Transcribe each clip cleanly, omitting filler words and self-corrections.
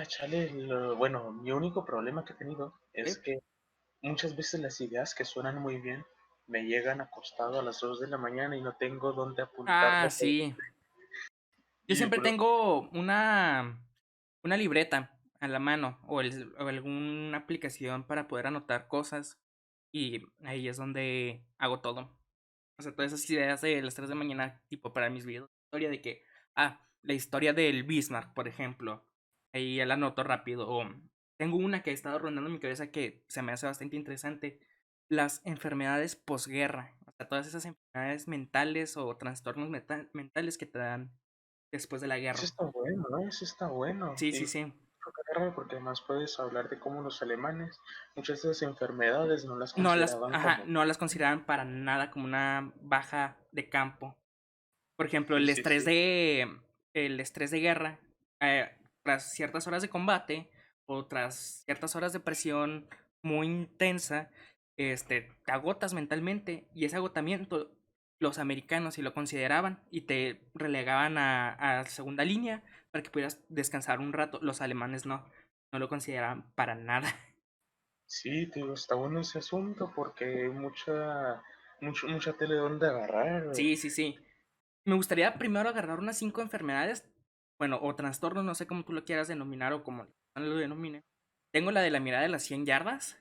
Chale, bueno, mi único problema que he tenido es ¿Sí? que muchas veces las ideas que suenan muy bien me llegan acostado a las 2 de la mañana y no tengo dónde Ah, apuntarlas. sí. Yo Y siempre por- tengo una libreta a la mano o alguna aplicación para poder anotar cosas y ahí es donde hago todo. O sea, todas esas ideas de las 3 de mañana, tipo para mis videos, historia de que, la historia del Bismarck, por ejemplo, ahí ya la anoto rápido. O tengo una que he estado rondando en mi cabeza que se me hace bastante interesante, las enfermedades posguerra. O sea, todas esas enfermedades mentales o trastornos mentales que te dan después de la Eso guerra. está bueno, ¿no? Eso está bueno. Sí, sí, Y sí. porque además puedes hablar de cómo los alemanes muchas de esas enfermedades no las consideraban como... No las consideraban para nada como una baja de campo. Por ejemplo, Sí, sí, sí. el estrés de guerra, tras ciertas horas de combate o tras ciertas horas de presión muy intensa, te agotas mentalmente y ese agotamiento los americanos sí lo consideraban y te relegaban a segunda línea para que pudieras descansar un rato. Los alemanes no lo consideraban para nada. Sí, te digo, está bueno ese asunto porque hay mucha tele donde agarrar. Sí, sí, sí. Me gustaría primero agarrar unas 5 enfermedades, bueno, o trastornos, no sé cómo tú lo quieras denominar o como lo denomine. Tengo la de la mirada de las 100 yardas,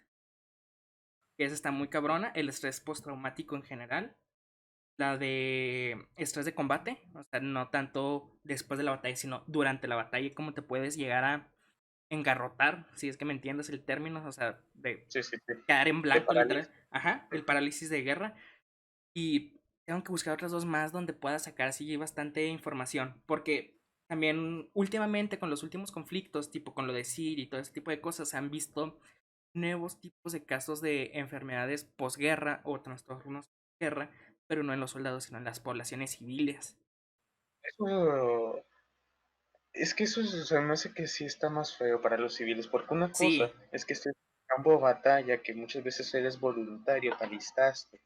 que esa está muy cabrona, el estrés postraumático en general, la de estrés de combate, o sea, no tanto después de la batalla, sino durante la batalla y cómo te puedes llegar a engarrotar, si es que me entiendes el término, o sea, de Sí, sí, sí. quedar en De blanco literal, parálisis. ajá, el parálisis de guerra. Y tengo que buscar otras dos más donde pueda sacar así bastante información. Porque también últimamente con los últimos conflictos, tipo con lo de Siria y todo ese tipo de cosas, se han visto nuevos tipos de casos de enfermedades posguerra o trastornos posguerra, pero no en los soldados, sino en las poblaciones civiles. Eso, es que se me hace que sí está más feo para los civiles, porque una cosa Sí. es que estés en campo de batalla, que muchas veces eres voluntario, te alistaste.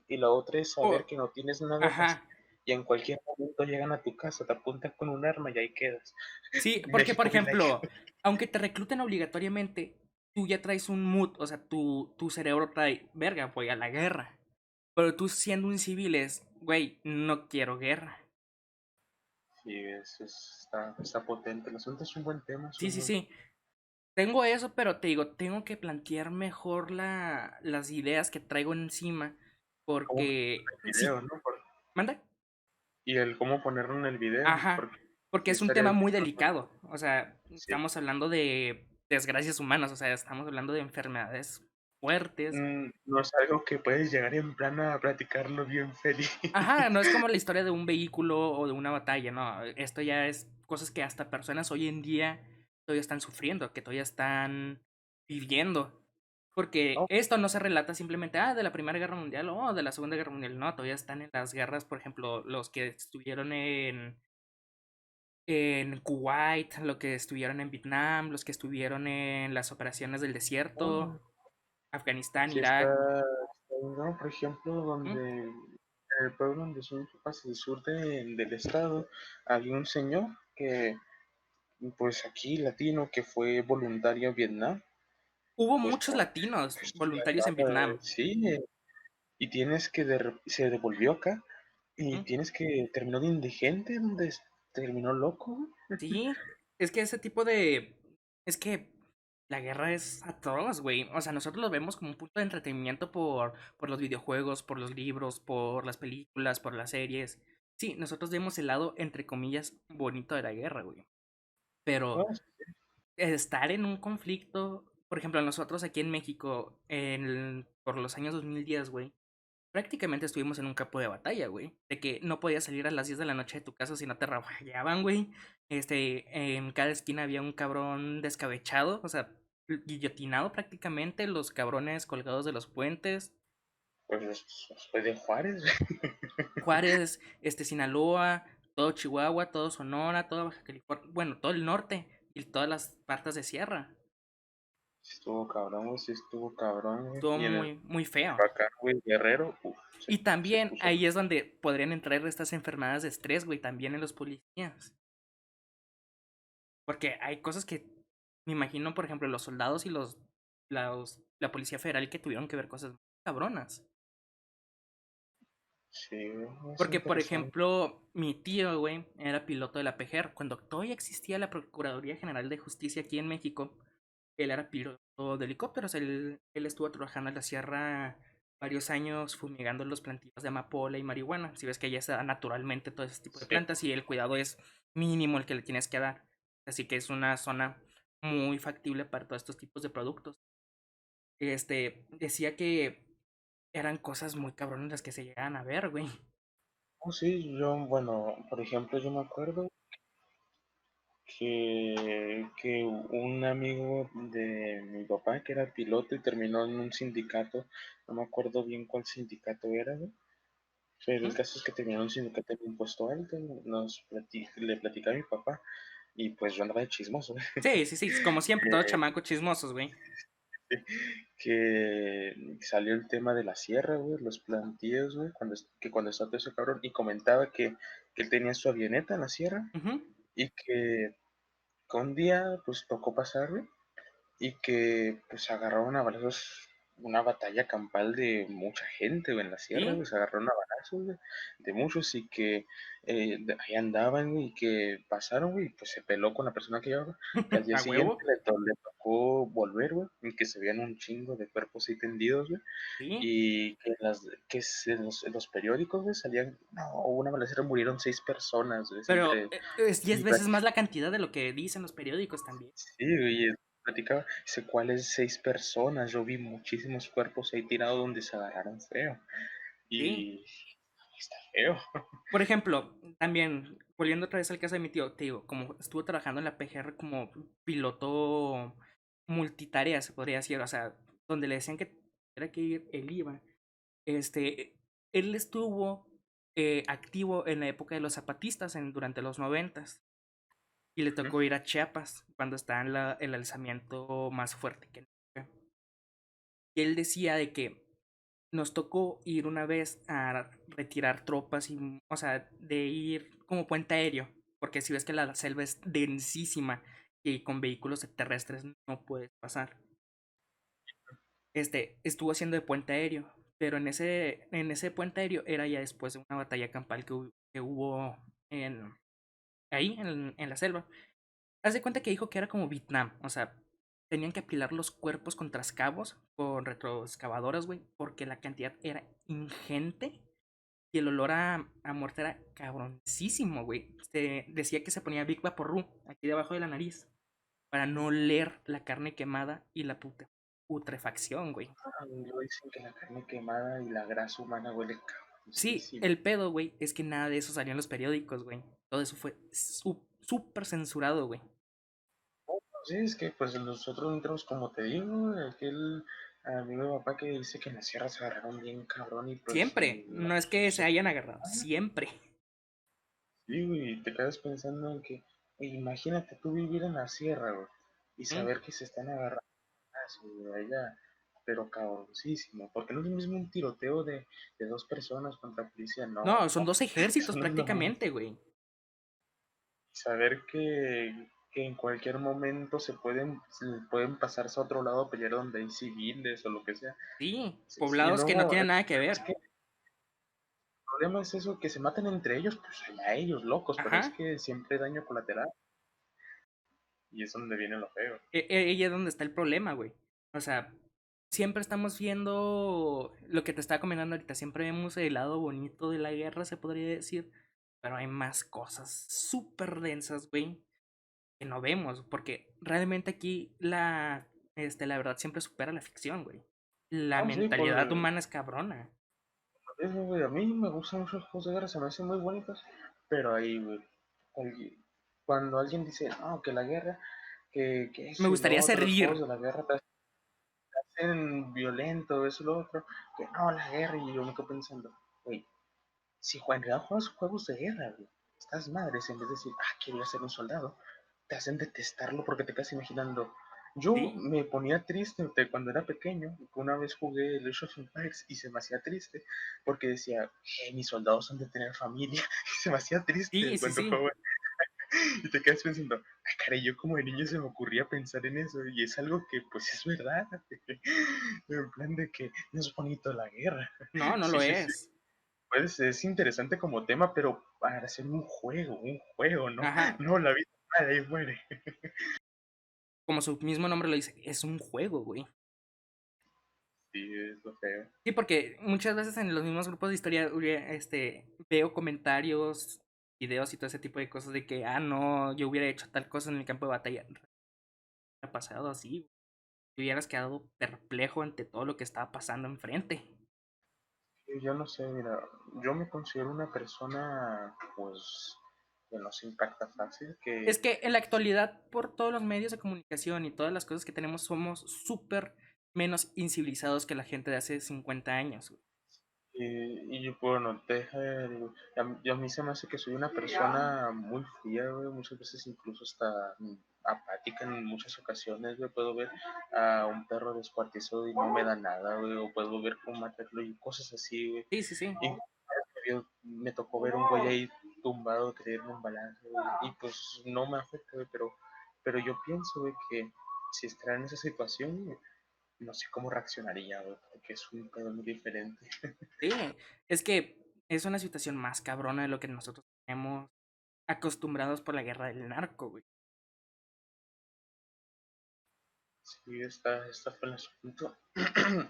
Y la otra es saber O, que no tienes nada que hacer ajá. y en cualquier momento llegan a tu casa, te apuntan con un arma y ahí quedas. Sí, porque por México be like. ejemplo, aunque te recluten obligatoriamente, tú ya traes un mood, o sea, tu cerebro trae, verga, voy a la guerra. Pero tú siendo un civil es, güey, no quiero guerra. Sí, está potente. El asunto es un buen tema, Sí, sí, son sí. Tengo eso, pero te digo, tengo que plantear mejor las ideas que traigo encima. cómo Porque poner el video, si... ¿no? ¿Manda? Y el cómo ponerlo en el video, Ajá. porque Porque sí es un estaría tema bien. muy delicado. O sea, Sí. estamos hablando de desgracias humanas. O sea, estamos hablando de enfermedades fuertes. No es algo que puedes llegar en plan a platicarlo bien feliz. Ajá, no es como la historia de un vehículo o de una batalla, no. Esto ya es cosas que hasta personas hoy en día todavía están sufriendo, que todavía están viviendo. Porque No, esto no se relata simplemente, de la Primera Guerra Mundial o de la Segunda Guerra Mundial, no, todavía están en las guerras, por ejemplo, los que estuvieron en Kuwait, los que estuvieron en Vietnam, los que estuvieron en las operaciones del desierto, no, Afganistán, sí Irak. no, por ejemplo, ¿Mm? en el pueblo donde son mis papás, el sur del estado, había un señor que, pues aquí, latino, que fue voluntario en Vietnam, Hubo pues muchos por latinos pues, voluntarios en Vietnam. sí, y tienes que, se devolvió acá, y ¿Mm? tienes que, terminó de indigente, donde terminó loco. Sí, es que ese tipo de... Es que la guerra es atroz, güey. O sea, nosotros lo vemos como un punto de entretenimiento por los videojuegos, por los libros, por las películas, por las series. Sí, nosotros vemos el lado, entre comillas, bonito de la guerra, güey. Pero No, estar en un conflicto, por ejemplo, nosotros aquí en México, por los años 2010, güey, prácticamente estuvimos en un campo de batalla, güey. De que no podías salir a las 10 de la noche de tu casa si no te rafallaban, güey. En cada esquina había un cabrón descabechado, o sea, guillotinado prácticamente, los cabrones colgados de los puentes. pues soy de Juárez. Juárez, Sinaloa, todo Chihuahua, todo Sonora, toda Baja California, bueno, todo el norte y todas las partes de sierra. Sí estuvo cabrón, güey, sí estuvo cabrón, güey. Estuvo Y en el muy, muy feo. acá, güey, Guerrero, Y se también puso. ahí es donde podrían entrar estas enfermedades de estrés, güey, también en los policías. Porque hay cosas que me imagino, por ejemplo, los soldados y la Policía Federal que tuvieron que ver cosas muy cabronas. Sí, güey, es Porque, por interesante. ejemplo, mi tío, güey, era piloto de la PGR. Cuando todavía existía la Procuraduría General de Justicia aquí en México, él era piloto de helicópteros. Él estuvo trabajando en la sierra varios años fumigando los plantíos de amapola y marihuana. Si ves que allá se da naturalmente todo ese tipo de Sí. plantas y el cuidado es mínimo el que le tienes que dar. Así que es una zona muy factible para todos estos tipos de productos. Decía que eran cosas muy cabronas las que se llegaban a ver, güey. Oh, sí, yo, bueno, por ejemplo, yo me acuerdo que un amigo de mi papá, que era piloto y terminó en un sindicato, no me acuerdo bien cuál sindicato era, güey, pero el ¿Mm? caso es que terminó en un sindicato en un puesto alto, le platicaba a mi papá, y pues yo andaba de chismoso, Sí, sí, sí, como siempre, todos chamacos chismosos, güey. que salió el tema de la sierra, güey, los plantíos, güey, cuando estaba todo ese cabrón, y comentaba que él tenía su avioneta en la sierra, Ujú. y que un día, pues, tocó pasar, güey, y que, pues, agarraron a balazos una batalla campal de mucha gente, güey, en la sierra, güey, Sí, se agarraron a balazos, güey, de muchos, y que ahí andaban, güey, y que pasaron, güey, y pues se peló con la persona que llevaba, que al día a siguiente huevo. le tocó volver, güey, y que se veían un chingo de cuerpos ahí tendidos, güey, Sí, y en los periódicos, güey, salían, no, hubo una balacera, murieron 6 personas, güey, pero es 10 y veces más la cantidad de lo que dicen los periódicos también. sí, güey, platicaba, dice, ¿cuáles 6 personas? Yo vi muchísimos cuerpos ahí tirados donde se agarraron feo. Sí. Y está feo. Por ejemplo, también, volviendo otra vez al caso de mi tío, te digo, como estuvo trabajando en la PGR como piloto multitarea, se podría decir, o sea, donde le decían que era que ir, él iba. Este, él estuvo activo en la época de los zapatistas, durante los noventas, y le Ujú. tocó ir a Chiapas cuando estaba en el alzamiento más fuerte que nunca. Y él decía de que nos tocó ir una vez a retirar tropas y, o sea, de ir como puente aéreo, porque si ves que la selva es densísima y con vehículos terrestres no puedes pasar. Estuvo haciendo de puente aéreo, pero en ese puente aéreo era ya después de una batalla campal que hubo en, ahí, en la selva. Haz de cuenta que dijo que era como Vietnam, o sea, tenían que apilar los cuerpos con trascabos, con retroexcavadoras, güey, porque la cantidad era ingente y el olor a muerte era cabroncísimo, güey. Decía que se ponía Big Vaporru aquí debajo de la nariz para no oler la carne quemada y la putrefacción, güey. Luego dicen que la carne quemada y la grasa humana huele Sí, cabroncísimo. el pedo, güey, es que nada de eso salió en los periódicos, güey. Todo eso fue súper censurado, güey. Sí, es que pues nosotros entramos, como te digo, aquel amigo de papá que dice que en la sierra se agarraron bien cabrón y pues Siempre, no es que se hayan agarrado, siempre. sí, güey, y te quedas pensando en que, güey, imagínate tú vivir en la sierra, güey, y ¿Mm? saber que se están agarrando de allá, pero cabroncísimo, porque no es lo mismo un tiroteo de 2 personas contra policía, No, no, son dos eso ejércitos no es lo mismo. prácticamente, güey. Saber que en cualquier momento se pueden pasarse a otro lado a pelear donde hay civiles o lo que sea. Sí, Sí, sí, y poblados que no luego, tienen nada que es ver. que el problema es eso, que se maten entre ellos, pues allá ellos locos, pero es Ajá. que siempre hay daño colateral y es donde viene lo feo. Ella es donde está el problema, güey. O sea, siempre estamos viendo lo que te estaba comentando ahorita. Siempre vemos el lado bonito de la guerra, se podría decir. Pero hay más cosas súper densas, güey, que no vemos. Porque realmente aquí la verdad siempre supera la ficción, güey. La No, sí, mentalidad humana es cabrona. eso, güey, a mí me gustan mucho los juegos de guerra, se me hacen muy bonitos, pero ahí, güey, cuando alguien dice, no, que la guerra, que Me eso y lo gustaría hacer otro, los juegos reír. de la guerra te hacen violento, eso y lo otro, que no, la guerra, y yo me quedo pensando, güey, si en realidad juegas juegos de guerra, güey, estas madres, en vez de decir, quiero ser un soldado, te hacen detestarlo porque te quedas imaginando. Yo Sí, me ponía triste cuando era pequeño, una vez jugué el Age of Empires y se me hacía triste porque decía, mis soldados han de tener familia, y se me hacía triste sí, sí, cuando sí. juego. Y te quedas pensando, ah, caray, yo como de niño se me ocurría pensar en eso, y es algo que pues es verdad, en plan de que no es bonito la guerra. No, no Sí, lo sí, sí, es. pues es interesante como tema, pero para hacer un juego, ¿no? Ajá, No, la vida ahí muere. como su mismo nombre lo dice, es un juego, güey. Sí, es lo feo. Sí, porque muchas veces en los mismos grupos de historia veo comentarios, videos y todo ese tipo de cosas de que, ah, no, yo hubiera hecho tal cosa en el campo de batalla. Ha pasado así, te hubieras quedado perplejo ante todo lo que estaba pasando enfrente. Yo no sé, mira, yo me considero una persona, pues, que no se impacta fácil, Es que que en la actualidad, por todos los medios de comunicación y todas las cosas que tenemos, somos súper menos incivilizados que la gente de hace 50 años, güey. y bueno, a mí se me hace que soy una persona muy fría, güey, muchas veces incluso hasta apática en muchas ocasiones, güey, puedo ver a un perro descuartizado y no me da nada, güey, o puedo ver cómo matarlo y cosas así, güey. Sí, sí, sí. Y me tocó ver un güey ahí tumbado, creerme un balazo, güey, y pues no me afecta, güey, pero yo pienso, güey, que si estuviera en esa situación, no sé cómo reaccionaría, güey, porque es un pedo muy diferente. Sí, es que es una situación más cabrona de lo que nosotros tenemos acostumbrados por la guerra del narco, güey. Sí, está fue el asunto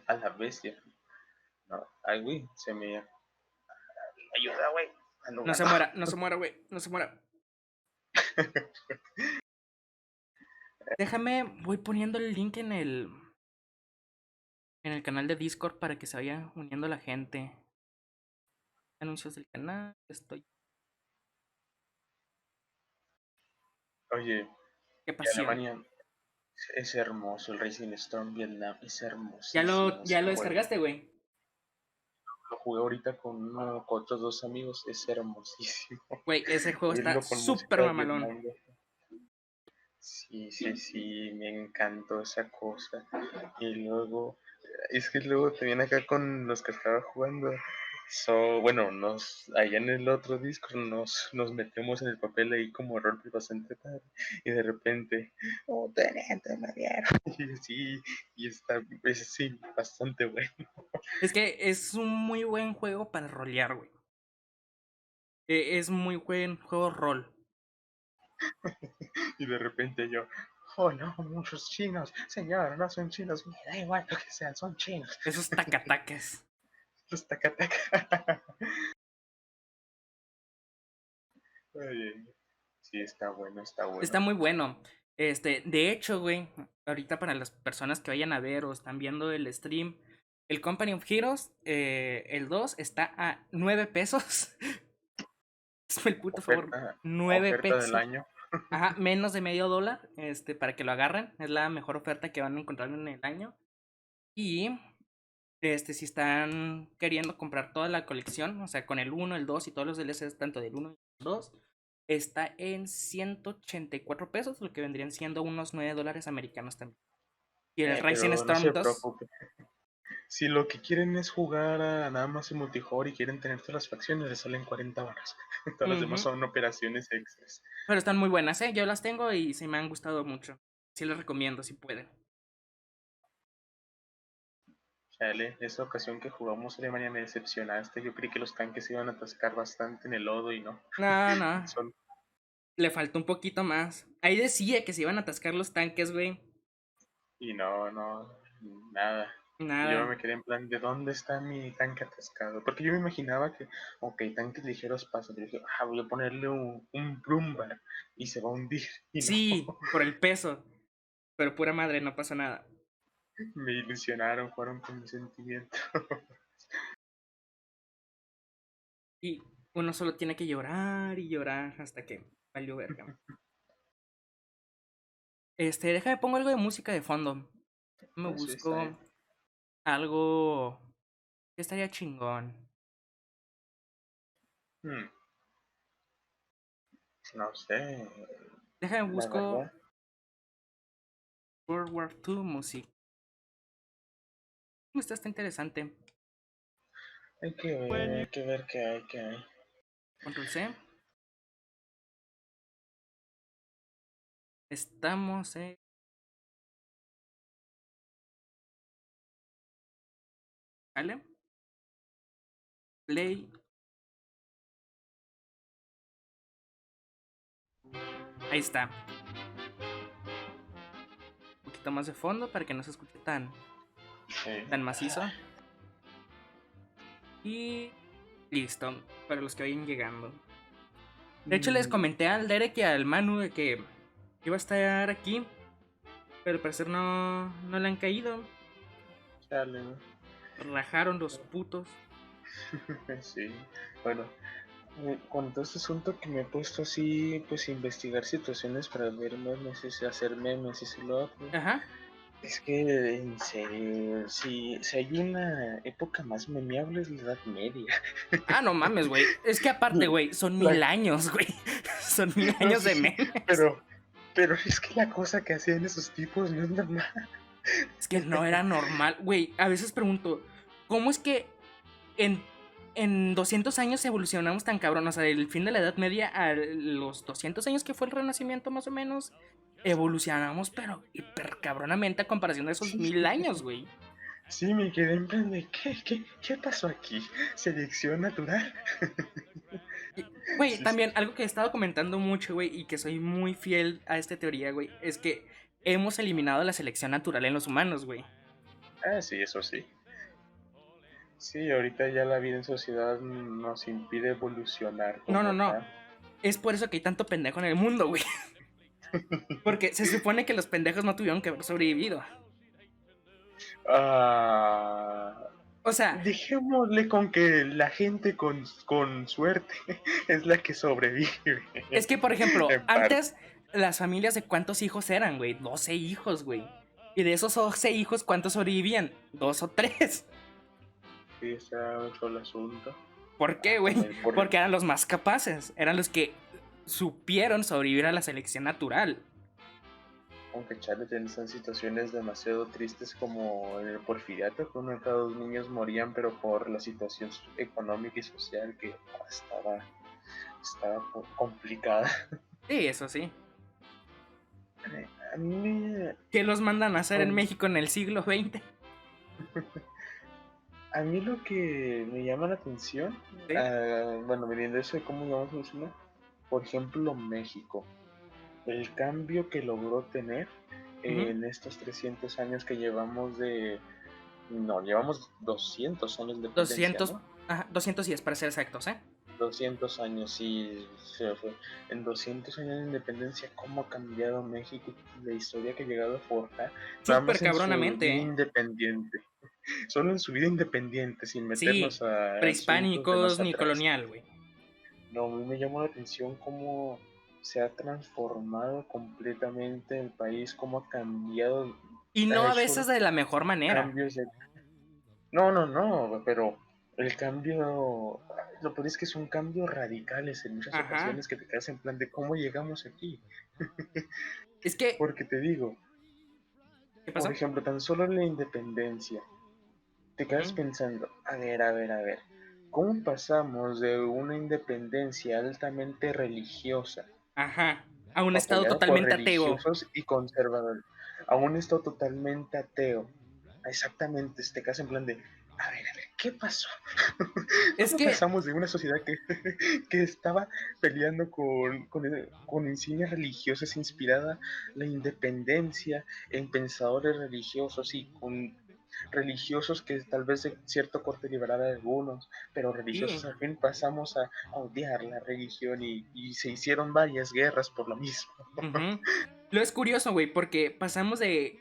a la bestia. No, ay, güey, se me ayuda, güey, al No lugar. se muera, no se muera, güey, no se muera. Déjame, voy poniendo el link en el canal de Discord para que se vaya uniendo la gente. Anuncios del canal, estoy. Oye, Qué y pasión. Alemania es hermoso, el Racing Storm Vietnam es hermosísimo Ya ese lo juego. descargaste, güey. Lo jugué ahorita con otros dos amigos, es hermosísimo. Güey, ese juego está Oírlo con súper música de mamalón. Vietnam, güey. Sí, sí, sí, me encantó esa cosa. Y luego, es que luego te viene acá con los que estaba jugando. Bueno, allá en el otro disco nos metemos en el papel ahí como rol bastante tarde. Y de repente, oh, teniente, me dieron. Y sí, y está, sí, bastante bueno. Es que es un muy buen juego para rolear, güey. Es muy buen juego rol. Y de repente yo, oh no, muchos chinos, señor, no son chinos, me da igual lo que sean, son chinos. Esos tacatacas. Los taca, taca. Oye, sí, está bueno, está Está bueno. muy bueno. De hecho, güey, ahorita para las personas que vayan a ver o están viendo el stream, el Company of Heroes, el 2 está a 9 pesos. Es el puto favor. Oferta, 9 oferta del pesos. año. Ajá, menos de medio dólar, para que lo agarren. Es la mejor oferta que van a encontrar en el año. Y, si están queriendo comprar toda la colección, o sea, con el uno el 2 y todos los DLCs, tanto del uno y del 2 está en 184 pesos, lo que vendrían siendo unos 9 dólares americanos también. Y el Rising Pero no Storm se 2, preocupe. Si lo que quieren es jugar a nada más en multijugador y quieren tener todas las facciones, les salen 40 baros. Todas las demás ujú, son operaciones extras. pero están muy buenas, ¿eh? Yo las tengo y sí me han gustado mucho. Sí les recomiendo, si pueden. Chale, esa ocasión que jugamos Alemania me decepcionaste. Yo creí que los tanques iban a atascar bastante en el lodo y no. No, no, Son, le faltó un poquito más. Ahí decía que se iban a atascar los tanques, güey. y no, no, nada. Y yo Nada. me quedé en plan, ¿de dónde está mi tanque atascado? Porque yo me imaginaba que, ok, tanques ligeros pasan. Yo dije, voy a ponerle un Brumbar y se va a hundir. Y no, Sí, por el peso. Pero pura madre, no pasa nada. me ilusionaron, fueron con mi sentimiento. Y uno solo tiene que llorar y llorar hasta que valió verga. Déjame pongo algo de música de fondo. Me Sí, está busco bien. algo que estaría chingón. Hmm, no sé, Déjame la busco verdad. World War II Music. Está interesante. Hay que ver qué hay, qué hay. Control C. Estamos en... ¿Vale? Play. Ahí está. Un poquito más de fondo para que no se escuche Sí. tan macizo. Y listo, para los que vayan llegando. De hecho, les comenté al Derek y al Manu de que iba a estar aquí, pero al parecer no le han caído. Chale, ¿no? Rajaron los putos. Sí. Bueno, con todo este asunto que me he puesto así, pues investigar situaciones para ver memes, y hacer memes y eso y lo otro. Ajá. Es que, en serio, si hay una época más memeable es la Edad Media. Ah, no mames, güey. Es que aparte, güey, son 1000 años, güey. Son 1000 años Sí, de sí, memes. pero es que la cosa que hacían esos tipos no es normal. Es que no era normal. Güey, a veces pregunto, ¿cómo es que en, en 200 años evolucionamos tan cabrón? O sea, del fin de la Edad Media a los 200 años que fue el Renacimiento, más o menos, evolucionamos, pero hiper cabronamente a comparación de esos Sí, 1000 años, güey. sí, me quedé en plan de, ¿qué pasó aquí? ¿Selección natural? Güey, Sí, sí. también algo que he estado comentando mucho, güey, y que soy muy fiel a esta teoría, güey, es que hemos eliminado la selección natural en los humanos, güey. Ah, sí, eso sí. Sí, ahorita ya la vida en sociedad nos impide evolucionar No, no, como no. tal. Es por eso que hay tanto pendejo en el mundo, güey. Porque se supone que los pendejos no tuvieron que haber sobrevivido. Ah, O sea, dejémosle con que la gente con suerte es la que sobrevive. es que, por ejemplo, En parte. antes las familias de cuántos hijos eran, güey. 12 hijos, güey. Y de esos 12 hijos, ¿cuántos sobrevivían? Dos o tres. Sí, está mucho el asunto. ¿Por qué, güey? Por, Porque eran los más capaces. Eran los que supieron sobrevivir a la selección natural. aunque chale, están situaciones demasiado tristes como en el Porfiriato, que uno de cada dos niños morían, pero por la situación económica y social que estaba complicada. Sí, eso sí. A mí, ¿Qué los mandan a hacer en um, México en el siglo XX? a mí lo que me llama la atención, ¿Sí? bueno, midiendo eso de cómo vamos a funcionar, por ejemplo, México, el cambio que logró tener Ujú. en estos 300 años que llevamos no, llevamos 200 años de independencia, 200, ¿no? ajá, 210 para ser exactos, ¿eh? 200 años, sí, se fue. En 200 años de independencia, ¿cómo ha cambiado México? La historia que ha llegado a forjar, nada Súper más en su cabronamente, vida ¿eh? independiente. Solo en su vida independiente, sin Sí, meternos a asuntos de prehispánicos más ni atrás. colonial, güey. No, a mí me llamó la atención cómo se ha transformado completamente el país, cómo ha cambiado, Y no ha a veces hecho de la mejor manera. cambios de... No, no, no, pero el cambio, lo peor es que son cambios radicales en muchas Ajá. ocasiones que te quedas en plan de cómo llegamos aquí. Es que, Porque te digo, ¿qué por pasó? ejemplo, tan solo en la independencia, te quedas Ujú. pensando, a ver, ¿cómo pasamos de una independencia altamente religiosa, Ajá. A un estado apoyada por totalmente ateo. religiosos y conservadores, a un estado totalmente ateo? Exactamente, te quedas en plan de, a ver, ¿qué pasó? Es ¿Cómo que, pasamos de una sociedad que estaba peleando con insignias religiosas inspirada la independencia en pensadores religiosos y con religiosos que tal vez de cierto corte liberal a algunos, pero religiosos sí. al fin pasamos a odiar la religión y se hicieron varias guerras por lo mismo. Ujú. Lo es curioso, güey, porque pasamos aquí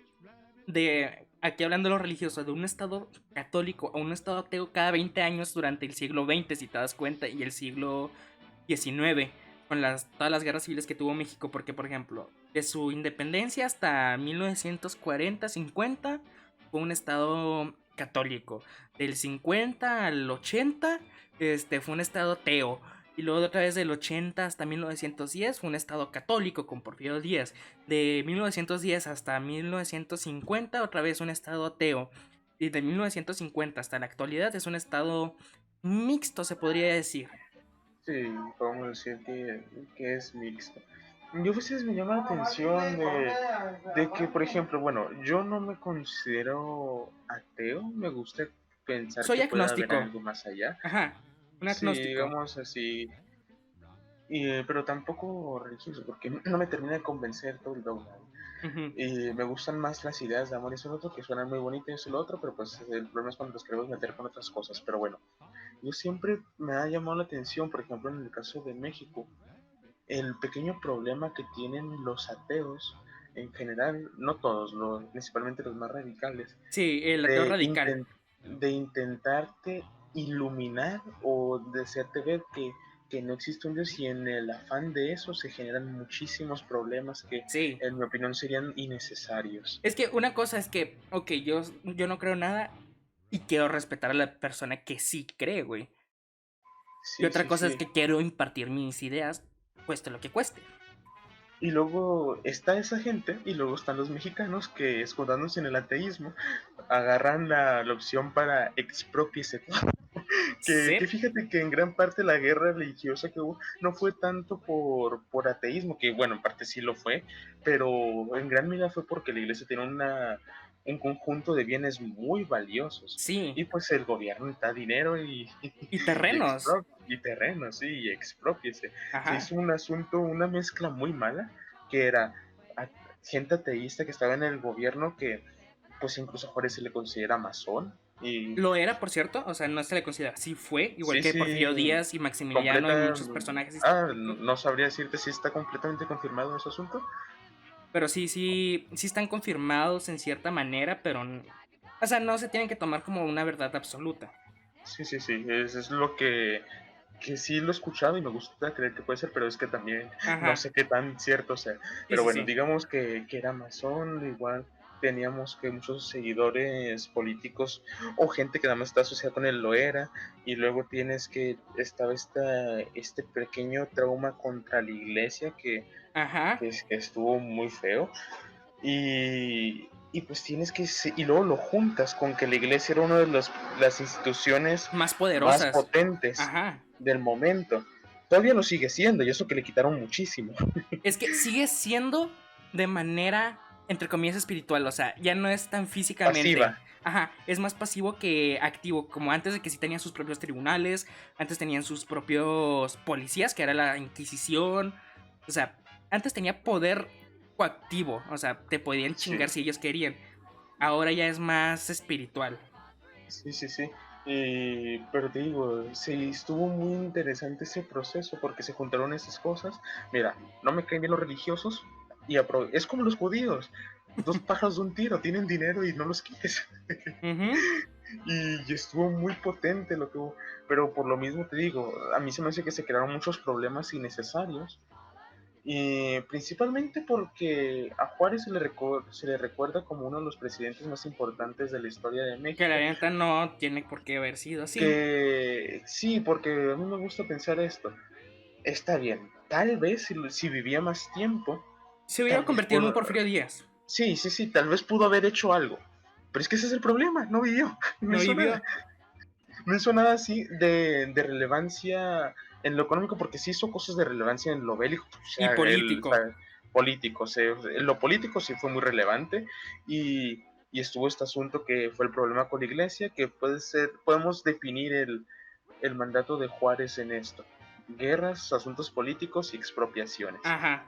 hablando de lo religioso, de un estado católico a un estado ateo cada 20 años durante el siglo XX, si te das cuenta, y el siglo XIX, con todas las guerras civiles que tuvo México, porque, por ejemplo, de su independencia hasta 1940-50 fue un estado católico. Del 50 al 80, fue un estado ateo. Y luego otra vez del 80 hasta 1910 fue un estado católico con Porfirio Díaz. De 1910 hasta 1950 otra vez un estado ateo. Y de 1950 hasta la actualidad es un estado mixto, se podría decir. Sí, podemos decir que es mixto. Yo a veces me llama la atención de que, por ejemplo, bueno, yo no me considero ateo, me gusta pensar Soy que puede haber agnóstico. algo más allá. Ajá, un Sí, agnóstico. digamos así, pero tampoco religioso, porque no me termina de convencer todo el dogma. Ujú. Y me gustan más las ideas de amor y eso y lo otro, que suenan muy bonitas y eso y lo otro, pero pues el problema es cuando los queremos meter con otras cosas. Pero bueno, yo siempre me ha llamado la atención, por ejemplo, en el caso de México, el pequeño problema que tienen los ateos, en general, no todos, principalmente los más radicales, Sí, el ateo de, radical. de intentarte iluminar o de hacerte ver que no existe un Dios y en el afán de eso se generan muchísimos problemas que Sí. en mi opinión serían innecesarios. Es que una cosa es que, ok, yo no creo nada y quiero respetar a la persona que sí cree, güey. Y Sí, otra sí, cosa es sí. que quiero impartir mis ideas, cueste lo que cueste. Y luego está esa gente y luego están los mexicanos que escudándose en el ateísmo agarran la opción para expropiarse. Que Sí, fíjate que en gran parte la guerra religiosa que hubo no fue tanto por ateísmo, que bueno, en parte sí lo fue, pero en gran medida fue porque la iglesia tenía un conjunto de bienes muy valiosos. sí. Y pues el gobierno da dinero Y terrenos. y terrenos, sí, y expropiese. Se Ajá. hizo un asunto, una mezcla muy mala, que era a- gente ateísta que estaba en el gobierno que pues incluso a Juárez se le considera masón. Y Lo era, por cierto, o sea, no se le considera. Sí fue, igual sí, que Porfirio sí, Díaz y Maximiliano y completa. muchos personajes históricos. No sabría decirte si está completamente confirmado ese asunto. Pero sí están confirmados en cierta manera, pero, o sea, no se tienen que tomar como una verdad absoluta. Sí, sí, sí, es lo que sí lo he escuchado y me gusta creer que puede ser, pero es que también no Ajá, sé qué tan cierto sea. sí, Pero sí, bueno, sí. digamos que era masón, igual teníamos que muchos seguidores políticos o gente que nada más está asociada con él lo era, y luego tienes que estaba este pequeño trauma contra la iglesia Ajá, que estuvo muy feo. Y pues tienes que, y luego lo juntas con que la iglesia era una de las instituciones más más poderosas. potentes Ajá. del momento. Todavía lo sigue siendo, y eso que le quitaron muchísimo. Es que sigue siendo de manera, entre comillas, espiritual, o sea, ya no es tan Pasiva. físicamente. Ajá, es más pasivo que activo, como antes de que sí tenían sus propios tribunales, antes tenían sus propios policías, que era la Inquisición, o sea, antes tenía poder coactivo, o sea, te podían Sí, chingar si ellos querían. Ahora ya es más espiritual. sí, sí, sí. Pero te digo, sí, estuvo muy interesante ese proceso porque se juntaron esas cosas. Mira, no me caen bien los religiosos y es como los judíos. Dos pájaros de un tiro, tienen dinero y no los quieres. Ujú. Y estuvo muy potente lo que hubo, pero por lo mismo te digo, a mí se me hace que se crearon muchos problemas innecesarios, y principalmente porque a Juárez se le recuerda como uno de los presidentes más importantes de la historia de Que la México, neta no tiene por qué haber sido así. que sí, porque a mí me gusta pensar esto, está bien, tal vez si vivía más tiempo, Se hubiera tal vez convertido en un pudo, Porfirio Díaz. sí, sí, sí, tal vez pudo haber hecho algo, pero es que ese es el problema, no vivió, no No hizo nada. vivió. No hizo nada así de relevancia en lo económico, porque sí hizo cosas de relevancia en lo bélico, o Y sea, o político. sea, político, o sea, en lo político sí fue muy relevante, y estuvo este asunto que fue el problema con la iglesia, que puede ser, podemos definir el mandato de Juárez en esto: guerras, asuntos políticos y expropiaciones. Ajá.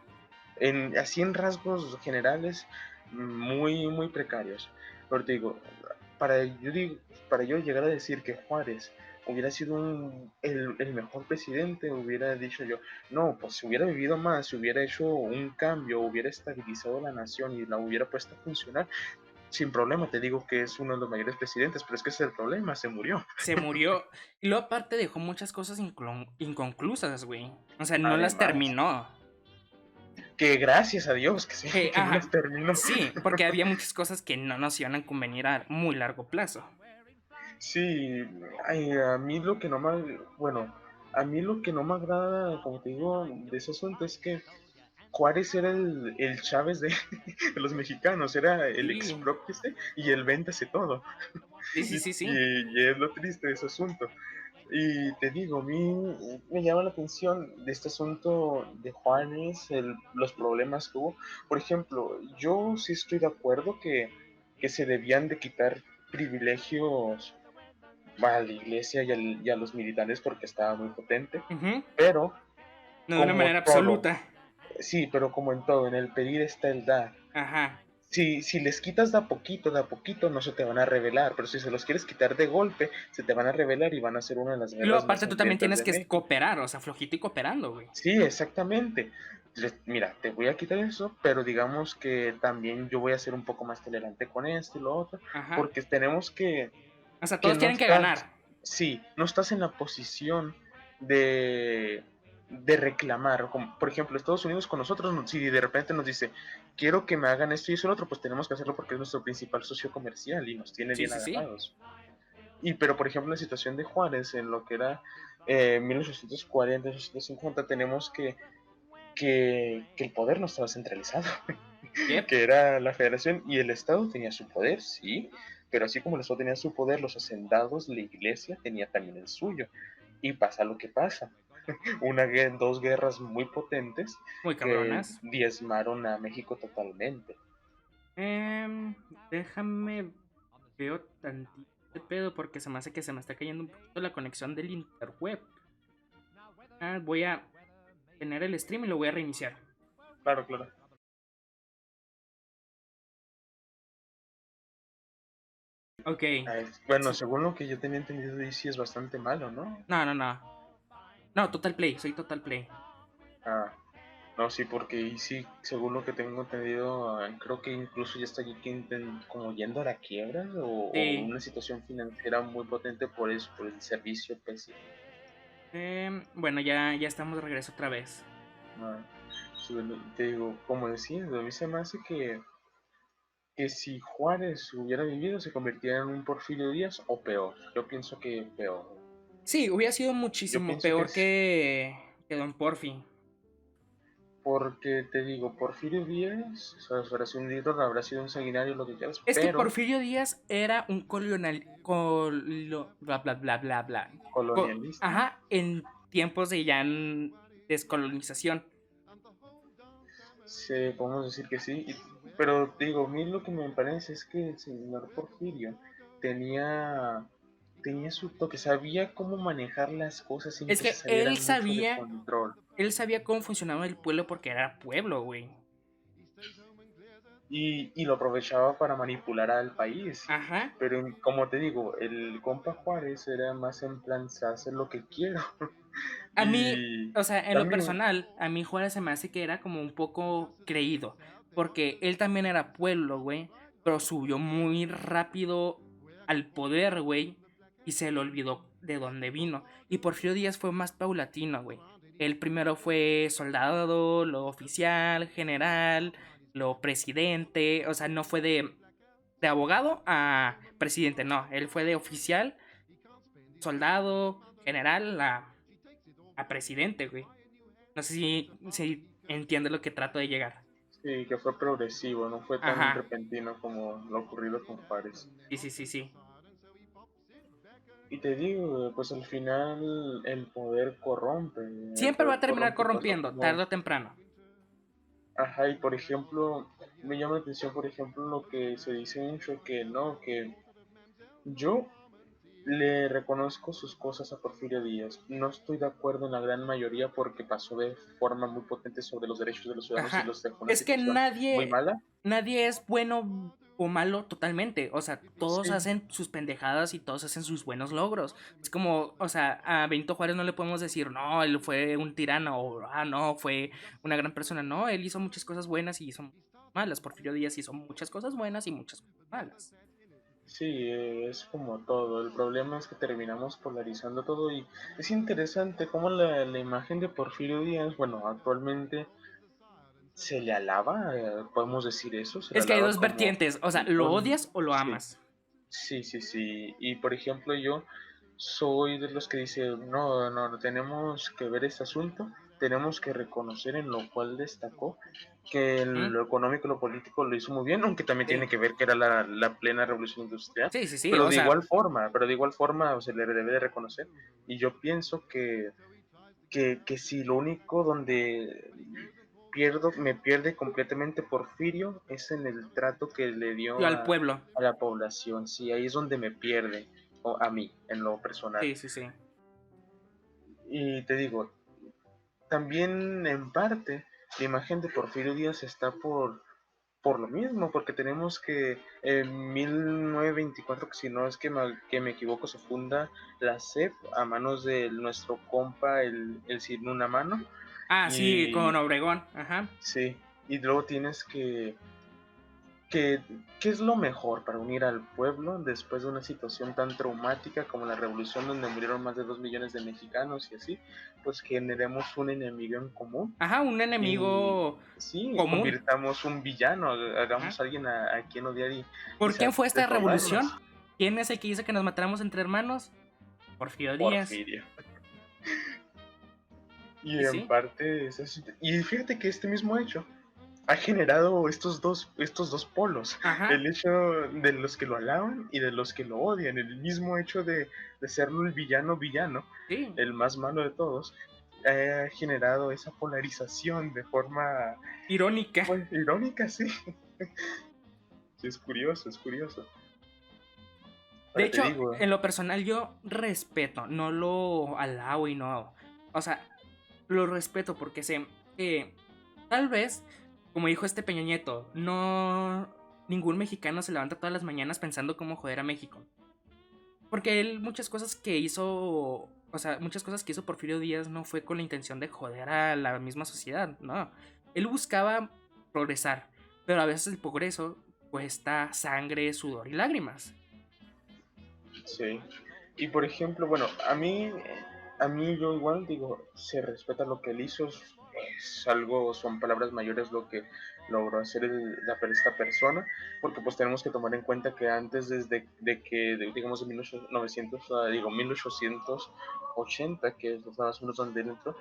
Así en rasgos generales, muy, muy precarios. Pero te digo, digo, para yo llegar a decir que Juárez hubiera sido el mejor presidente, hubiera dicho yo, no, pues si hubiera vivido más, si hubiera hecho un cambio, hubiera estabilizado la nación y la hubiera puesto a funcionar, sin problema te digo que es uno de los mayores presidentes, pero es que ese es el problema, se murió. Se murió. Y luego aparte dejó muchas cosas inconclusas, güey. O sea, no las Además, terminó. que gracias a Dios que, sí, que no las Ajá. terminó. Sí, porque había muchas cosas que no nos iban a convenir a muy largo plazo. Sí, ay, a mí lo que no me, bueno, a mí lo que no me agrada, como te digo, de ese asunto es que Juárez era el Chávez de los mexicanos, era el Sí. exprópiese y el véndase todo. Sí, sí, sí, sí. Y es lo triste de ese asunto. Y te digo, a mí me llama la atención de este asunto de Juanes, los problemas que hubo. Por ejemplo, yo sí estoy de acuerdo que se debían de quitar privilegios a la iglesia y a los militares porque estaba muy potente, Ujú. pero No de una como manera todo, absoluta. sí, pero como en todo, en el pedir está el dar. Ajá. Si les quitas de a poquito, no se te van a revelar, pero si se los quieres quitar de golpe, se te van a revelar y van a ser una de las Y luego guerras más aparte tú también sangrientas tienes de que México. cooperar, o sea, flojito y cooperando, güey. Sí, exactamente. Mira, te voy a quitar eso, pero digamos que también yo voy a ser un poco más tolerante con esto y lo otro, Ajá. porque tenemos O sea, que todos no tienen que estás, ganar. sí, no estás en la posición de reclamar. Como, por ejemplo, Estados Unidos con nosotros, si de repente nos dice, quiero que me hagan esto y eso y lo otro, pues tenemos que hacerlo porque es nuestro principal socio comercial y nos tiene Sí, bien sí, sí. agarrados. Pero por ejemplo, en la situación de Juárez, en lo que era 1840, 1850, tenemos que el poder no estaba centralizado, Yep. que era la federación y el Estado tenía su poder, sí, pero así como el Estado tenía su poder, los hacendados, la iglesia tenía también el suyo. Y pasa lo que pasa. Dos guerras muy potentes Muy que cabronas. diezmaron a México totalmente. Em, déjame veo tantito de pedo porque se me hace que se me está cayendo un poquito la conexión del interweb. Voy a tener el stream y lo voy a reiniciar. Claro, claro. Ok. Bueno, Sí. según lo que yo tenía entendido, DC es bastante malo, ¿no? No, no, no. No, Total Play, soy Total Play. Ah, no, sí, porque DC, según lo que tengo entendido, creo que incluso ya está aquí como yendo a la quiebra o Sí. una situación financiera muy potente por eso, por el servicio pésimo. Bueno, ya estamos de regreso otra vez. Ah, sí, bueno, te digo, como decía, a mí se me hace que si Juárez hubiera vivido se convertiría en un Porfirio Díaz o peor. Yo pienso que peor. Sí, hubiera sido Yo muchísimo pienso que peor es que Don Porfi. porque te digo, Porfirio Díaz, o sea, habrá sido un líder, habrá sido un sanguinario, lo que quieras, Es que pero Porfirio Díaz era un bla bla bla bla bla. colonialista. Ajá, en tiempos de ya descolonización. Sí, podemos decir que sí, pero te digo, a mí lo que me parece es que el señor Porfirio tenía, tenía su toque, sabía cómo manejar las cosas sin Es que se que salieran mucho de control. él sabía cómo funcionaba el pueblo porque era pueblo, güey. Y lo aprovechaba para manipular al país. Ajá. Pero como te digo, el compa Juárez era más en plan, se hace lo que quiero. A mí, Y o sea, en lo también, personal, a mí Juárez se me hace que era como un poco creído. Porque él también era pueblo, güey. Pero subió muy rápido al poder, güey. Y se le olvidó de dónde vino. Y Porfirio Díaz fue más paulatino, güey. Él primero fue soldado, luego oficial, general, luego presidente. O sea, no fue de abogado a presidente, no. Él fue de oficial, soldado, general a presidente, güey. No sé si entiende lo que trato de llegar. sí, que fue progresivo, no fue tan Ajá. repentino como lo ocurrido con Juárez. Sí, sí, sí, sí. Y te digo, pues al final el poder corrompe, Siempre va a terminar y pues lo corrompiendo, como... tarde o temprano. Ajá, y por ejemplo, me llama la atención, por ejemplo, lo que se dice mucho, que no, que yo le reconozco sus cosas a Porfirio Díaz. No estoy de acuerdo en la gran mayoría porque pasó de forma muy potente sobre los derechos de los ciudadanos y Ajá. los dejó en una Es que situación muy mala. nadie es bueno o malo totalmente. O sea, todos Sí, hacen sus pendejadas y todos hacen sus buenos logros. Es como, o sea, a Benito Juárez no le podemos decir, no, él fue un tirano o, no, fue una gran persona. No, él hizo muchas cosas buenas y hizo malas. Porfirio Díaz hizo muchas cosas buenas y muchas cosas malas. sí, es como todo. El problema es que terminamos polarizando todo y es interesante cómo la imagen de Porfirio Díaz, bueno, actualmente se le alaba, podemos decir eso, se le Es que hay alaba dos como vertientes, o sea, lo odias o lo sí, amas. sí, sí, sí. Y por ejemplo, yo soy de los que dicen, no, no, no tenemos que ver este asunto tenemos que reconocer en lo cual destacó que en ¿Mm? lo económico y lo político lo hizo muy bien, aunque también Sí, tiene que ver que era la plena revolución industrial, sí, sí, sí, o sea, pero de igual forma se le debe de reconocer. Y yo pienso que si lo único donde me pierde completamente Porfirio es en el trato que le yo dio al pueblo. a la población, sí, ahí es donde me pierde, o a mí, en lo personal. Sí, sí, sí. Y te digo, también en parte la imagen de Porfirio Díaz está por lo mismo, porque tenemos que en 1924, que si no es que me equivoco, se funda la CEP a manos de nuestro compa, el Sin Una Mano, Ah, sí, con y Obregón, ajá. sí, y luego tienes que ¿qué es lo mejor para unir al pueblo después de una situación tan traumática como la revolución donde murieron más de 2 millones de mexicanos y así? Pues generemos un enemigo en común Ajá, un y enemigo sí, común. convirtamos un villano, Ajá. hagamos a alguien a quien odiar y ¿Por quién fue esta desbanddarnos. revolución? ¿Quién es el que dice que nos matáramos entre hermanos? Porfirio Díaz. Porfirio. Y Y en sí, parte es así. Y fíjate que este mismo hecho ha generado estos dos polos, ajá, el hecho de los que lo alaban y de los que lo odian, el mismo hecho de serlo el villano, sí. el más malo de todos, ha generado esa polarización de forma, Irónica. pues, irónica, sí. Sí, es curioso, es curioso. De Ahora te hecho, digo, en lo personal yo respeto, no lo alabo y no. O sea, lo respeto porque sé que tal vez, como dijo este Peña Nieto, no. Ningún mexicano se levanta todas las mañanas pensando cómo joder a México. Porque él muchas cosas que hizo, o sea, muchas cosas que hizo Porfirio Díaz no fue con la intención de joder a la misma sociedad, no. Él buscaba progresar, pero a veces el progreso cuesta sangre, sudor y lágrimas. sí. Y por ejemplo, bueno, a mí yo igual digo, se respeta lo que él hizo, es algo, son palabras mayores lo que logró hacer esta persona, porque pues tenemos que tomar en cuenta que antes desde de que, digamos, de 1900, digo, 1880, que es más o menos donde él entró,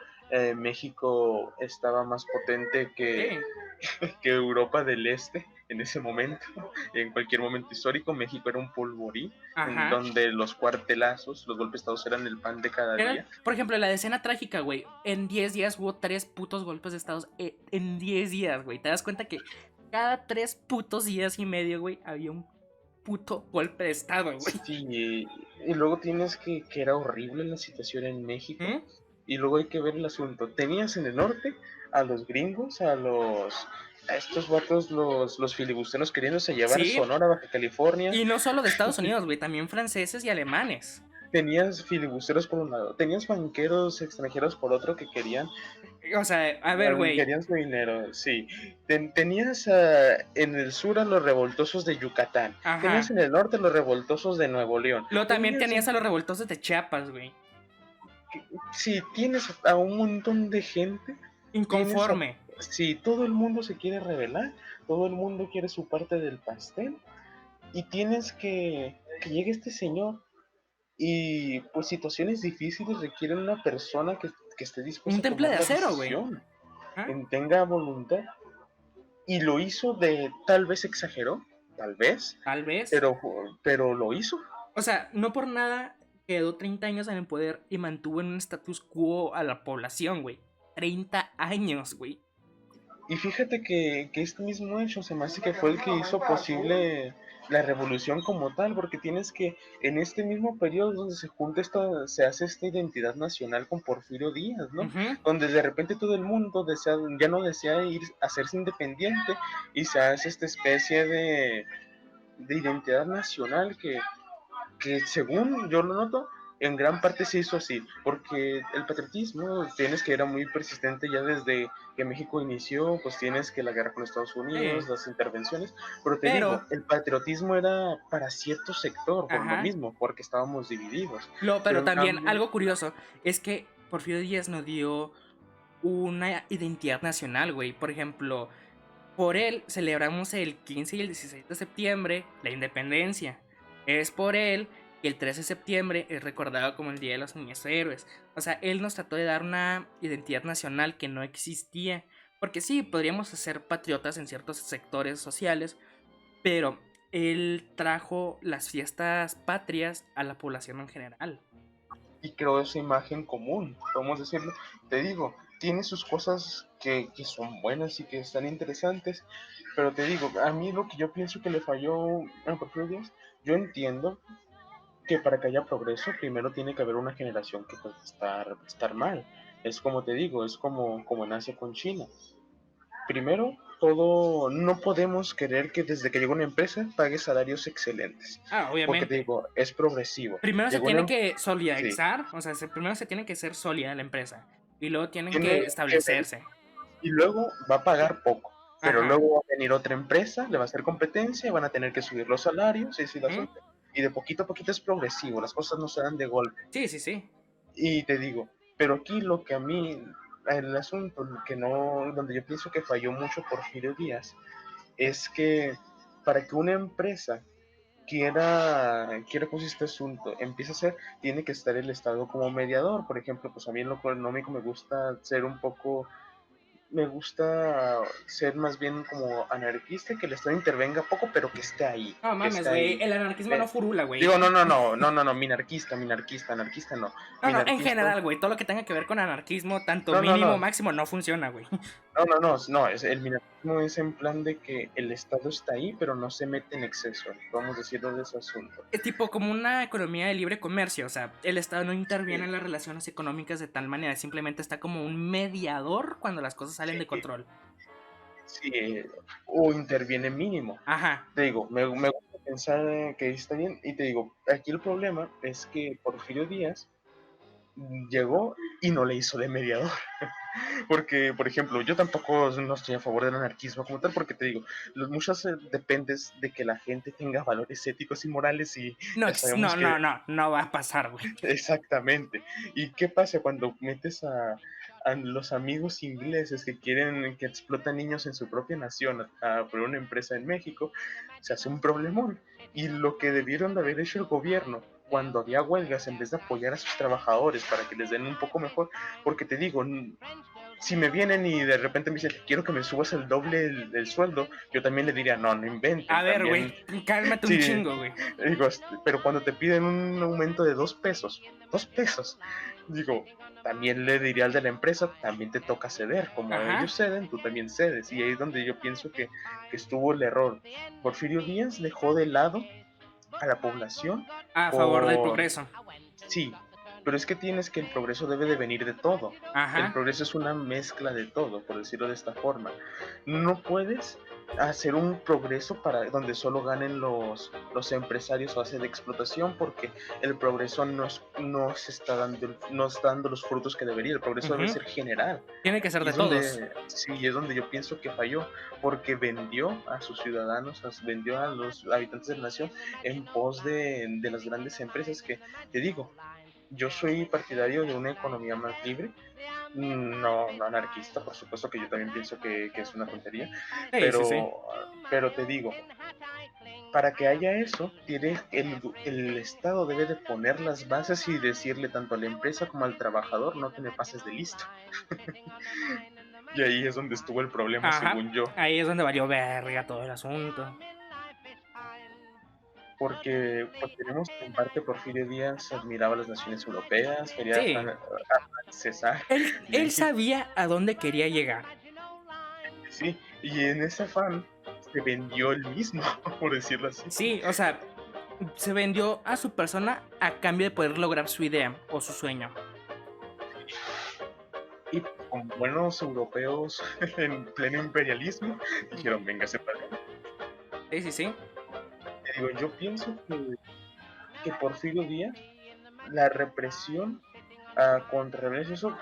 México estaba más potente Sí, que Europa del Este en ese momento, en cualquier momento histórico, México era un polvorín en ajá. donde los cuartelazos, los golpes de estado eran el pan de cada Eran, día. por ejemplo, la decena trágica, güey. En 10 días hubo 3 putos golpes de estados. En 10 días, güey. Te das cuenta que cada 3 putos días y medio, güey, había un puto golpe de estado, güey. Sí, y luego tienes que era horrible la situación en México, ¿Mm? y luego hay que ver el asunto. Tenías en el norte a los gringos, a estos vatos, los filibusteros queriéndose llevar Sí, Sonora, Baja California. y no solo de Estados Unidos, güey, también franceses y alemanes. Tenías filibusteros por un lado, tenías banqueros extranjeros por otro que O sea, a ver, güey. querían su dinero, sí. Tenías en el sur a los revoltosos de Yucatán, tenías Ajá. en el norte a los revoltosos de Nuevo León, Luego también tenías, tenías a los revoltosos de Chiapas, güey. sí, tienes a un montón de gente, tienes a, Inconforme. sí, todo el mundo se quiere rebelar, todo el mundo quiere su parte del pastel, y tienes que llegue este señor, y pues situaciones difíciles requieren una persona que esté Un dispuesta a temple tomar de la acero, güey. decisión, Ajá. que tenga voluntad. Y lo hizo tal vez exageró, tal vez, Tal vez. pero lo hizo. O sea, no por nada quedó 30 años en el poder y mantuvo en un status quo a la población, güey. 30 años, güey. Y fíjate que este mismo hecho se me hace que fue el que hizo posible la revolución como tal, porque tienes que, en este mismo periodo donde se hace esta identidad nacional con Porfirio Díaz, ¿no? Ujú. Donde de repente todo el mundo ya no desea ir a hacerse independiente y se hace esta especie de identidad nacional que según yo lo noto, en gran parte se hizo así, porque el patriotismo tienes que era muy persistente ya desde que México inició, pues tienes que la guerra con Estados Unidos, Sí. las intervenciones, pero te digo, Pero, el patriotismo era para cierto sector, por lo ajá. mismo, porque estábamos divididos, Pero pero en también cambio, algo curioso es que Porfirio Díaz nos dio una identidad nacional, güey. Por ejemplo, por él celebramos el 15 y el 16 de septiembre la independencia. Es por él y el 13 de septiembre es recordado como el Día de los Niños Héroes. O sea, él nos trató de dar una identidad nacional que no existía. Porque sí, podríamos ser patriotas en ciertos sectores sociales, pero él trajo las fiestas patrias a la población en general. Y creó esa imagen común, podemos decirlo. Te digo, tiene sus cosas que son buenas y que están interesantes, pero te digo, a mí lo que yo pienso que le falló a Porfirio Díaz, yo entiendo que para que haya progreso, primero tiene que haber una generación que pues estar mal. Es como te digo, es como en Asia con China. Primero, todo, no podemos querer que desde que llega una empresa pague salarios excelentes, Ah, porque te obviamente. digo, es progresivo. Primero se Llegó tiene una, que sí, solidarizar, o sea, primero se tiene que ser sólida la empresa. Y luego tienen tiene que que ver, establecerse. y luego va a pagar poco, pero Ajá. luego va a venir otra empresa, le va a hacer competencia, van a tener que subir los salarios, y así el ¿Mm? asunto. Y de poquito a poquito es progresivo, las cosas no se dan de golpe. Sí, sí, sí. Y te digo, pero aquí lo que a mí, el asunto que no, donde yo pienso que falló mucho Porfirio Díaz, es que para que una empresa quiera con este asunto, empieza a ser, tiene que estar el Estado como mediador. Por ejemplo, pues a mí en lo económico me gusta ser más bien como anarquista, que el Estado intervenga poco, pero que esté ahí, No que mames, esté güey. ahí. El anarquismo no Eh, furula, güey. Digo, no, minarquista no, No, no, en minarquista, general, güey. Todo lo que tenga que ver con anarquismo, tanto no, no, mínimo, no, máximo, no funciona, güey. no, el minarquismo es en plan de que el Estado está ahí, pero no se mete en exceso, vamos a decirlo de ese asunto. Es tipo como una economía de libre comercio. O sea, el Estado no interviene Sí, en las relaciones económicas de tal manera. Simplemente está como un mediador cuando las cosas salen de sí, control. sí, o interviene mínimo. Ajá. Te digo, me gusta pensar que está bien, y te digo, aquí el problema es que Porfirio Díaz llegó y no le hizo de mediador. Porque, por ejemplo, yo tampoco no estoy a favor del anarquismo como tal, porque te digo, muchas dependes de que la gente tenga valores éticos y morales y No, ya sabemos no, que no, no. No va a pasar, güey. exactamente. ¿Y qué pasa cuando metes a los amigos ingleses que quieren, que explotan niños en su propia nación por una empresa en México? Se hace un problemón. Y lo que debieron de haber hecho el gobierno cuando había huelgas, en vez de apoyar a sus trabajadores para que les den un poco mejor, porque te digo, si me vienen y de repente me dicen, quiero que me subas el doble el sueldo, yo también le diría, no, no A inventen, ver, también, güey. Cálmate un sí, chingo, güey. digo, pero cuando te piden un aumento de 2 pesos, digo, también le diría al de la empresa, también te toca ceder, como ellos Ajá. ceden, tú también cedes, y ahí es donde yo pienso que estuvo el error. Porfirio Díaz dejó de lado a la población A favor del por, progreso. sí, pero es que tienes que el progreso debe de venir de todo. El Ajá. progreso es una mezcla de todo, por decirlo de esta forma. No puedes hacer un progreso para donde solo ganen los empresarios a base de explotación, porque el progreso no se está dando, no está dando los frutos que debería. El progreso debe Ujú. ser general. Tiene que ser Y de es todos. donde, sí, es donde yo pienso que falló, porque vendió a sus ciudadanos, vendió a los habitantes de la nación en pos de las grandes empresas que, te digo, yo soy partidario de una economía más libre, no anarquista, por supuesto que yo también pienso que es una tontería, Sí, sí, sí. pero te digo, para que haya eso, el Estado debe de poner las bases y decirle tanto a la empresa como al trabajador, no te me pases de listo. Y ahí es donde estuvo el problema, Ajá. según yo, Ahí es donde valió verga todo el asunto. porque pues, tenemos que en parte Porfirio Díaz admiraba a las naciones europeas, quería Sí. accesar Él México, sabía a dónde quería llegar. sí, y en ese afán se vendió él mismo, por decirlo así. Sí, o sea, se vendió a su persona a cambio de poder lograr su idea o su sueño. Y como buenos europeos en pleno imperialismo, dijeron, véngase para acá. Sí, sí, sí. Te digo, yo pienso que Porfirio Díaz, la represión contra rebeldes, eso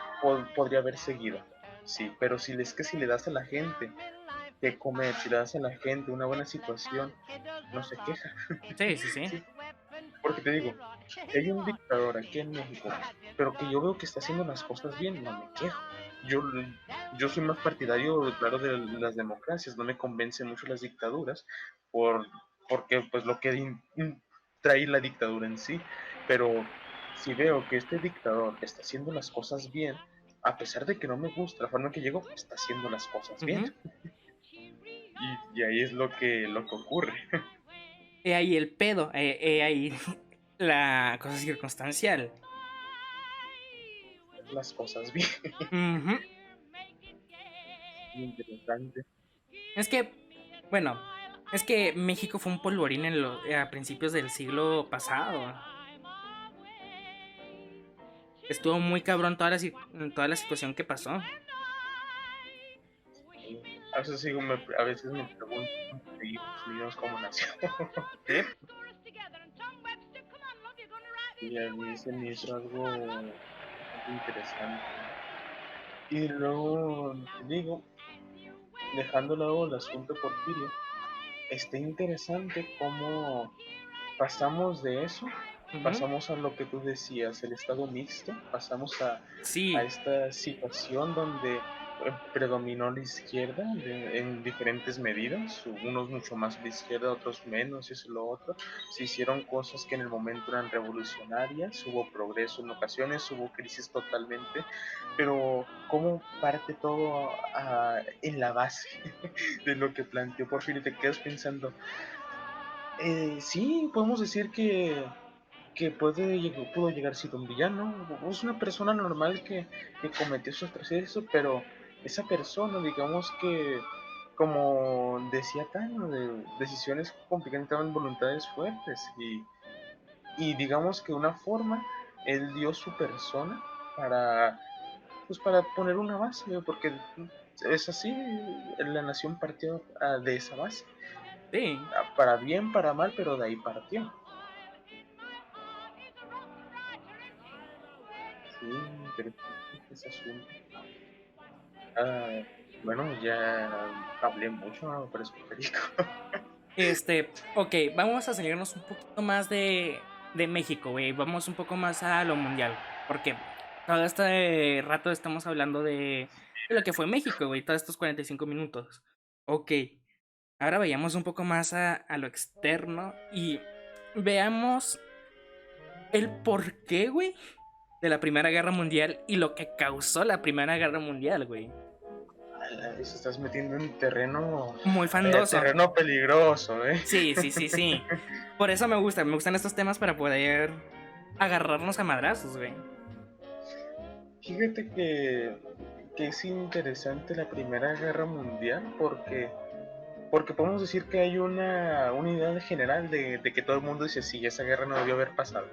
podría haber seguido. Sí, pero si le das a la gente de comer, si le das a la gente una buena situación, no se queja. Sí, sí, sí. Sí, porque te digo, si hay un dictador aquí en México, pero que yo veo que está haciendo las cosas bien, no me quejo. Yo, yo soy más partidario, claro, de las democracias, no me convencen mucho las dictaduras, por, porque pues lo que trae la dictadura en sí, pero si veo que este dictador está haciendo las cosas bien, a pesar de que no me gusta la forma en que llegó, está haciendo las cosas bien. Ujú. Y ahí es lo que ocurre. He ahí el pedo, he ahí la cosa circunstancial. Las cosas bien. Ujú. Interesante. Es que, bueno, es que México fue un polvorín a principios del siglo pasado. Estuvo muy cabrón toda la situación que pasó. A veces me pregunto cómo seguimos unidos como nación. Sí. Y a mí se me hizo algo interesante. Y luego, te digo, dejando a lado el asunto Porfirio, está interesante cómo pasamos de eso, Ujú. pasamos a lo que tú decías, el estado mixto, pasamos a Sí, esta situación donde predominó la izquierda en diferentes medidas, unos mucho más a la izquierda, otros menos, y eso y lo otro. Se hicieron cosas que en el momento eran revolucionarias, hubo progreso en ocasiones, hubo crisis totalmente, pero ¿cómo parte todo en la base de lo que planteó Porfirio? Te quedas pensando, sí, podemos decir que pudo llegar a ser un villano, o es una persona normal que cometió esos tragedias, pero esa persona, digamos que, como decía Tano, de decisiones complicadas estaban voluntades fuertes, y digamos que una forma, él dio su persona para, pues para poner una base, porque es así, la nación partió de esa base, sí. para bien, para mal, pero de ahí partió. Sí, interesante ese asunto. Ah, bueno, ya hablé mucho, ¿no? Me parezco perico. Ok, vamos a salirnos un poquito más de México, güey. Vamos un poco más a lo mundial. Porque todo este rato estamos hablando de lo que fue México, güey. Todos estos 45 minutos. Ok, ahora vayamos un poco más a lo externo y veamos el porqué, güey, de la Primera Guerra Mundial y lo que causó la Primera Guerra Mundial, güey. Se estás metiendo en terreno, Muy fandoso. terreno peligroso, ¿eh? Sí, sí, sí, sí. Por eso me gustan estos temas para poder agarrarnos a madrazos, güey. Fíjate que es interesante la Primera Guerra Mundial porque podemos decir que hay una idea general de que todo el mundo dice, sí, esa guerra no debió haber pasado.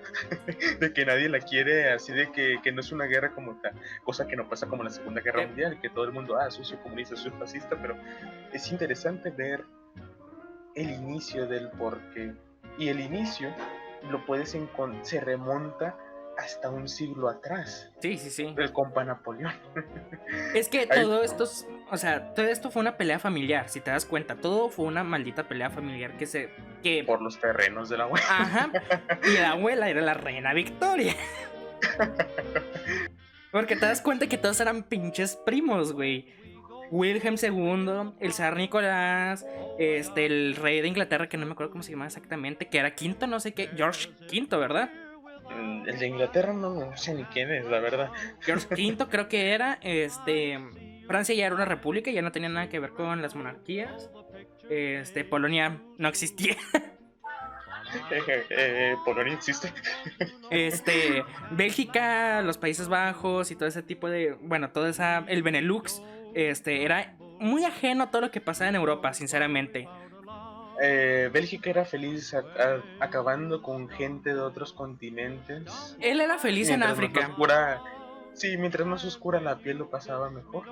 De que nadie la quiere, así de que no es una guerra como tal, cosa que no pasa como la Segunda Guerra Mundial, que todo el mundo, soy comunista, soy fascista, pero es interesante ver el inicio del porqué. Y el inicio lo puedes encontrar, se remonta hasta un siglo atrás, Sí, sí, sí. el compa Napoleón. Es que Hay, todo esto, o sea, todo esto fue una pelea familiar, si te das cuenta. Todo fue una maldita pelea familiar por los terrenos de la web. ajá. Y la abuela era la reina Victoria. Porque te das cuenta que todos eran pinches primos, güey. Wilhelm II, el zar Nicolás, el rey de Inglaterra, que no me acuerdo cómo se llamaba exactamente, que era quinto, no sé qué, George V, ¿verdad? El de Inglaterra no sé ni quién es, la verdad. George V creo que era, Francia ya era una república, ya no tenía nada que ver con las monarquías, Polonia no existía, Polonia existe. Bélgica, los Países Bajos y todo ese tipo de, bueno, el Benelux, era muy ajeno a todo lo que pasaba en Europa, sinceramente. Bélgica era feliz acabando con gente de otros continentes. Él era feliz en Mientras más África. oscura, sí, mientras más oscura la piel lo pasaba mejor.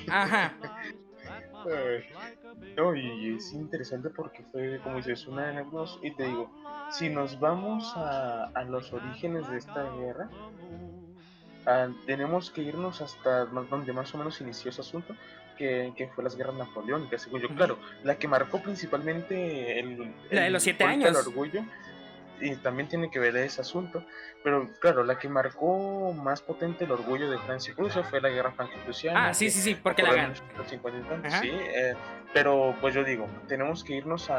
Ajá. Ay, no, y es interesante porque fue, como dices, una de las dos. Y te digo, si nos vamos a los orígenes de esta guerra, tenemos que irnos hasta donde más o menos inició ese asunto, que fue las guerras napoleónicas, según yo. Ujú. Claro, la que marcó principalmente La de los el 7 golpe al años. orgullo, y también tiene que ver ese asunto, pero claro, la que marcó más potente el orgullo de Francia y Prusia fue la guerra Ah, franco-prusiana, sí, que sí, sí, porque la ocurrió en gan. 1850 y tantos, sí, Ajá. pero pues yo digo, tenemos que irnos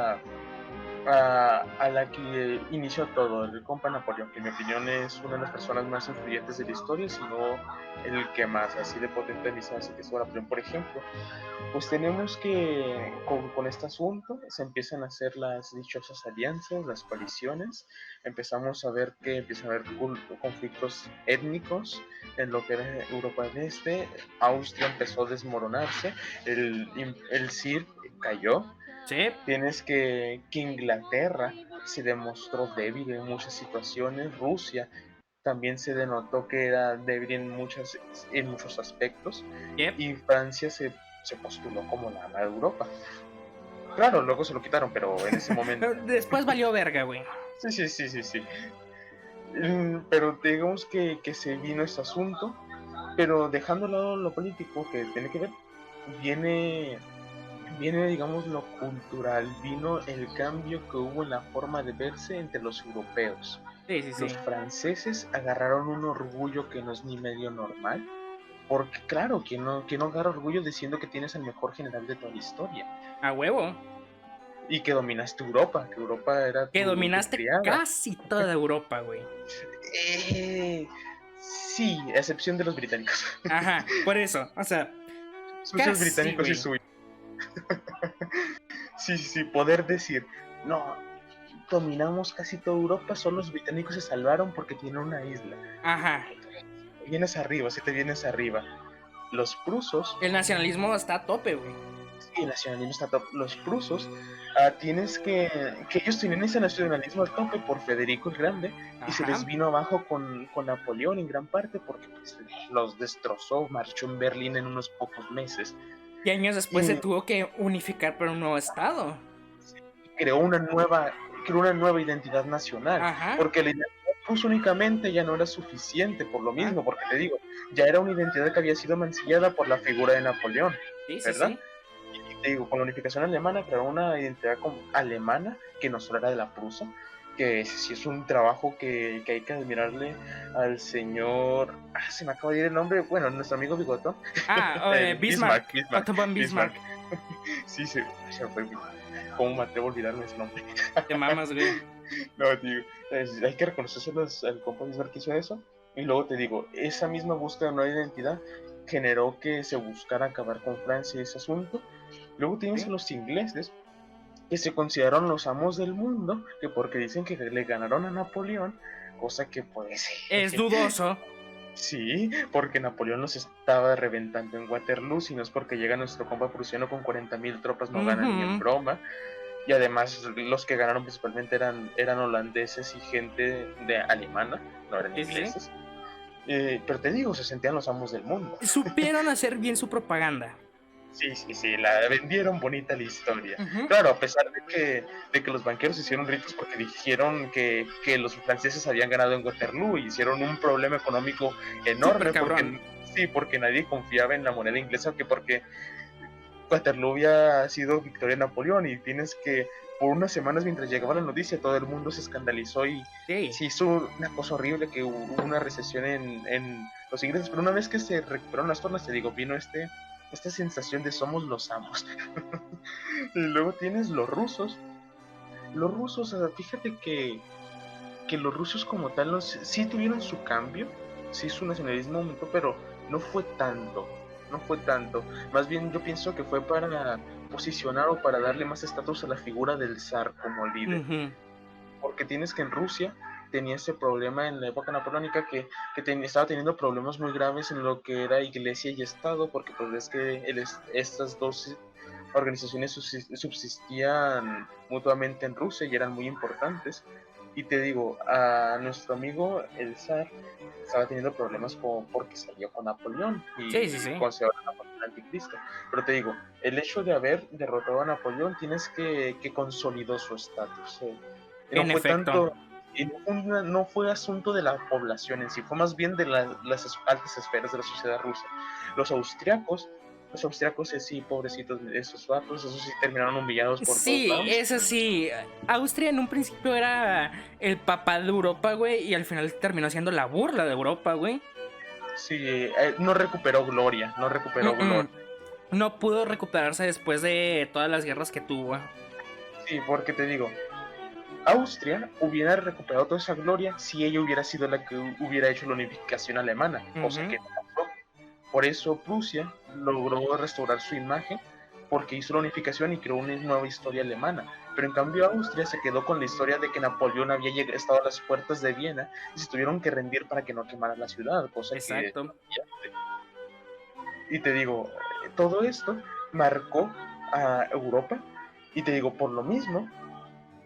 a la que inició todo, el compa Napoleón, que en mi opinión es una de las personas más influyentes de la historia, sino el que más, así de potente me hace que es Napoleón. Por ejemplo, pues tenemos que, con este asunto, se empiezan a hacer las dichosas alianzas, las coaliciones, empezamos a ver que empiezan a haber conflictos étnicos en lo que era Europa del Este, Austria empezó a desmoronarse, el CIR cayó, Sí. tienes que Inglaterra se demostró débil en muchas situaciones, Rusia también se denotó que era débil en muchos aspectos, Yep. y Francia se postuló como la ama de Europa. Claro, luego se lo quitaron, pero en ese momento... Después valió verga, güey. Sí. Pero digamos que se vino este asunto, pero dejando de lado lo político que tiene que ver, viene digamos, lo cultural, vino el cambio que hubo en la forma de verse entre los europeos. Sí. Los franceses agarraron un orgullo que no es ni medio normal, porque claro, ¿quién no agarra orgullo diciendo que tienes el mejor general de toda la historia? A huevo. Y que dominaste Europa, que Europa era Que tu dominaste criada. casi toda Europa, güey. Sí, a excepción de los británicos. Ajá, por eso, o sea, Sucios casi, británicos y güey. suyos. Sí, poder decir, no, dominamos casi toda Europa, solo los británicos se salvaron porque tienen una isla. Ajá. Vienes arriba, si te vienes arriba. Los prusos, El nacionalismo está a tope, güey. sí, el nacionalismo está top. Los prusos, tienes que ellos tenían ese nacionalismo al tope por Federico el Grande, y se les Ajá. vino abajo con Napoleón en gran parte porque pues, los destrozó, marchó en Berlín en unos pocos meses. Y años después se Y tuvo que unificar para un nuevo estado. creó una nueva identidad nacional, Ajá. porque la identidad pues únicamente ya no era suficiente por lo Ah, mismo, porque te digo, ya era una identidad que había sido mancillada por la figura de Napoleón, ¿verdad? sí. Y te digo, con la unificación alemana creó una identidad como alemana que no solo era de la prusa, que sí es un trabajo que hay que admirarle al señor, se me acaba de ir el nombre, bueno, nuestro amigo Bigotón, el Bismarck. Otto von Bismarck. Bismarck. Sí, se fue. ¿Cómo me atrevo a olvidarme ese nombre? Te mamas, güey. No, tío, hay que reconocerse al compa Bismarck que hizo eso. Y luego te digo, esa misma búsqueda de nueva identidad generó que se buscara acabar con Francia y ese asunto. Luego tienes a ¿Sí? los ingleses, que se consideraron los amos del mundo, que porque dicen que le ganaron a Napoleón, cosa que pues... Es dudoso. Sí, porque Napoleón los estaba reventando en Waterloo, si no es porque llega nuestro compa prusiano con 40,000 tropas, no ganan ni en broma. Y además los que ganaron principalmente eran holandeses y gente de alemana, no eran Sí. ingleses. Pero te digo, se sentían los amos del mundo. Supieron hacer bien su propaganda. Sí, la vendieron bonita la historia. Uh-huh. Claro, a pesar de que los banqueros hicieron ricos porque dijeron que los franceses habían ganado en Waterloo y hicieron un problema económico enorme porque nadie confiaba en la moneda inglesa, que porque Waterloo había sido victoria de Napoleón, y tienes que, por unas semanas mientras llegaba la noticia, todo el mundo se escandalizó y se hizo una cosa horrible, que hubo una recesión en los ingleses, pero una vez que se recuperaron las tornas, te digo, vino esta sensación de somos los amos. Y luego tienes los rusos, fíjate que los rusos como tal sí tuvieron su cambio, sí su nacionalismo aumentó, pero no fue tanto, más bien yo pienso que fue para posicionar o para darle más estatus a la figura del zar como líder, porque tienes que en Rusia tenía ese problema en la época napoleónica que estaba teniendo problemas muy graves en lo que era iglesia y estado, porque pues ves que estas dos organizaciones subsistían mutuamente en Rusia y eran muy importantes. Y te digo, a nuestro amigo el zar estaba teniendo problemas porque salió con Napoleón y Sí. consideraba a Napoleón anticristo. Pero te digo, el hecho de haber derrotado a Napoleón tienes que consolidó su estatus. No En fue efecto. tanto, no fue asunto de la población en sí, fue más bien de las altas esferas de la sociedad rusa. Los austriacos, sí, pobrecitos, esos vatos, esos sí terminaron humillados por todos Sí, lados. es así. Austria en un principio era el papá de Europa, güey, y al final terminó siendo la burla de Europa, güey. Sí, no recuperó gloria, No pudo recuperarse después de todas las guerras que tuvo. Sí, porque te digo, Austria hubiera recuperado toda esa gloria si ella hubiera sido la que hubiera hecho la unificación alemana, cosa que no pasó. Por eso Prusia logró restaurar su imagen porque hizo la unificación y creó una nueva historia alemana. Pero en cambio Austria se quedó con la historia de que Napoleón había estado a las puertas de Viena y se tuvieron que rendir para que no quemara la ciudad, cosa que... Exacto. Y te digo, todo esto marcó a Europa y te digo, por lo mismo,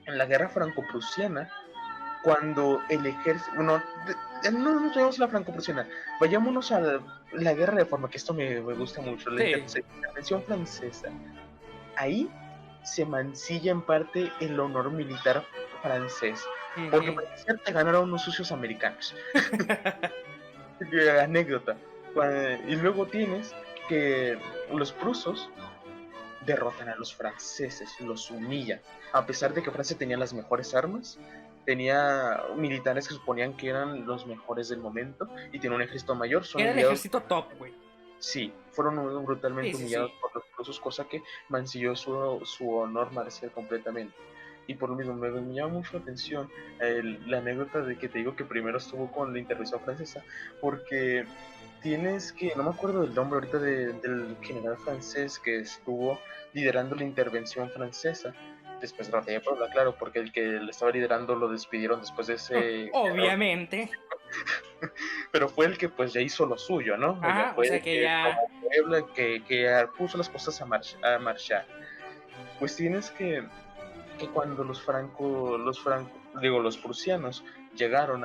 en la guerra franco-prusiana, cuando el ejército, bueno, no tenemos la franco-prusiana, vayámonos a la guerra de forma, que esto me gusta mucho, la Sí. intervención francesa. Ahí se mancilla en parte el honor militar francés, porque para iniciar te ganaron unos sucios americanos. Anécdota. Y luego tienes que los prusos derrotan a los franceses, los humillan. A pesar de que Francia tenía las mejores armas, tenía militares que suponían que eran los mejores del momento y tenía un ejército mayor, son Era el humillados. ejército top, güey. Sí, fueron brutalmente Sí. humillados por los prusos, cosa que mancilló su honor marcial completamente. Y por lo mismo me llama mucho la atención la anécdota de que te digo que primero estuvo con la intervención francesa, porque tienes que, no me acuerdo del nombre ahorita del general francés que estuvo liderando la intervención francesa después de la batalla de Puebla, claro, porque el que le estaba liderando lo despidieron después de ese error, Obviamente. pero fue el que pues ya hizo lo suyo, ¿no? Ya Ajá, o fue sea el que que ya. tomó Puebla, que puso las cosas a marchar. Pues tienes que cuando los prusianos llegaron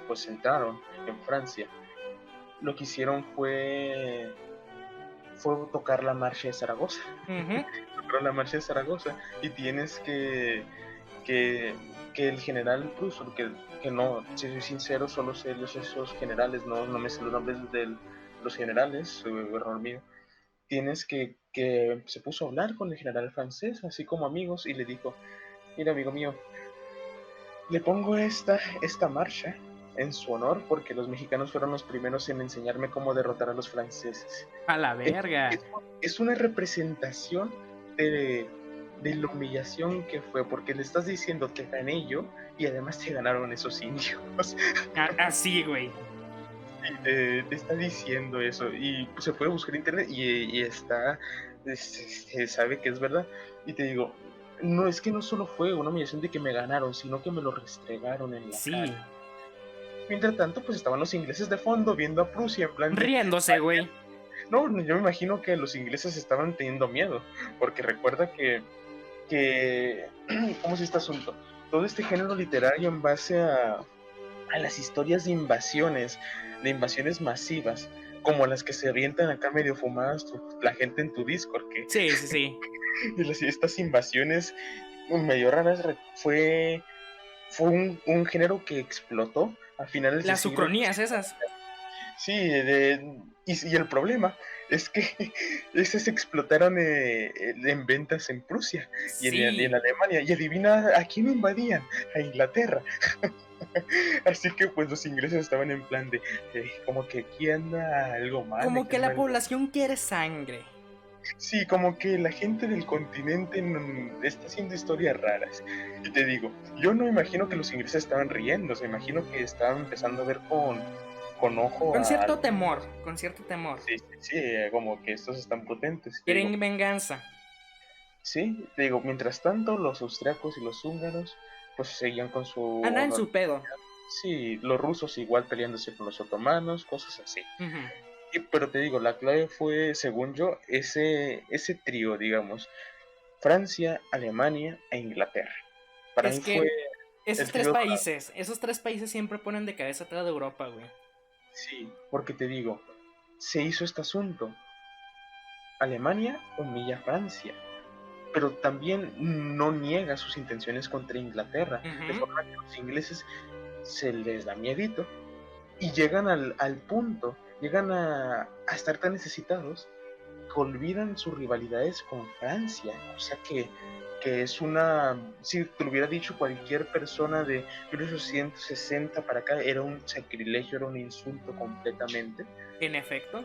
pues entraron en Francia, lo que hicieron fue tocar la marcha de Zaragoza. Tocaron la marcha de Zaragoza y tienes que, que el general pruso, que no, si soy sincero, solo sé esos generales, no me sé los nombres de los generales, error mío. Tienes que se puso a hablar con el general francés, así como amigos, y le dijo, mira amigo mío, le pongo esta marcha en su honor porque los mexicanos fueron los primeros en enseñarme cómo derrotar a los franceses. A la verga. Es una representación de, de la humillación que fue, porque le estás diciendo te gané yo y además te ganaron esos indios. Así, güey. Te está diciendo eso y pues, se puede buscar en internet y está, se sabe que es verdad. Y te digo, no es que no solo fue una humillación de que me ganaron, sino que me lo restregaron en la Sí. cara. Mientras tanto, pues estaban los ingleses de fondo viendo a Prusia en plan de... Riéndose, güey. No, yo me imagino que los ingleses estaban teniendo miedo, porque recuerda que ¿cómo es este asunto? Todo este género literario en base a las historias de invasiones masivas, como las que se avientan acá medio fumadas la gente en tu Discord, que Sí. estas invasiones medio raras fue un género que explotó a finales del Las siglo. ucronías esas. Sí, y el problema es que esas explotaron en ventas en Prusia y en Sí. Alemania. Y adivina a quién invadían, a Inglaterra. Así que pues los ingleses estaban en plan de, como que aquí anda algo mal. Como que la población quiere sangre. Sí, como que la gente del continente está haciendo historias raras. Y te digo, yo no imagino que los ingleses estaban riendo, se imagino que estaban empezando a ver con ojo Con a... cierto temor. Con cierto temor. Sí, como que estos están potentes. Te digo, Quieren venganza. sí, te digo, mientras tanto los austriacos y los húngaros pues seguían con su Anda en honor. su pedo. Sí, los rusos igual peleándose con los otomanos, cosas así. Ujú. Pero te digo, la clave fue, según yo, ese trío, digamos, Francia, Alemania e Inglaterra. Para Es mí fue que el trío dorado. esos tres países siempre ponen de cabeza atrás de Europa, güey. Sí, porque te digo, se hizo este asunto. Alemania humilla a Francia, pero también no niega sus intenciones contra Inglaterra, de Ujú. forma que los ingleses se les da miedito y llegan al punto, llegan a estar tan necesitados que olvidan sus rivalidades con Francia, o sea que es una, si te lo hubiera dicho cualquier persona de 1860 para acá, era un sacrilegio, era un insulto completamente, En efecto.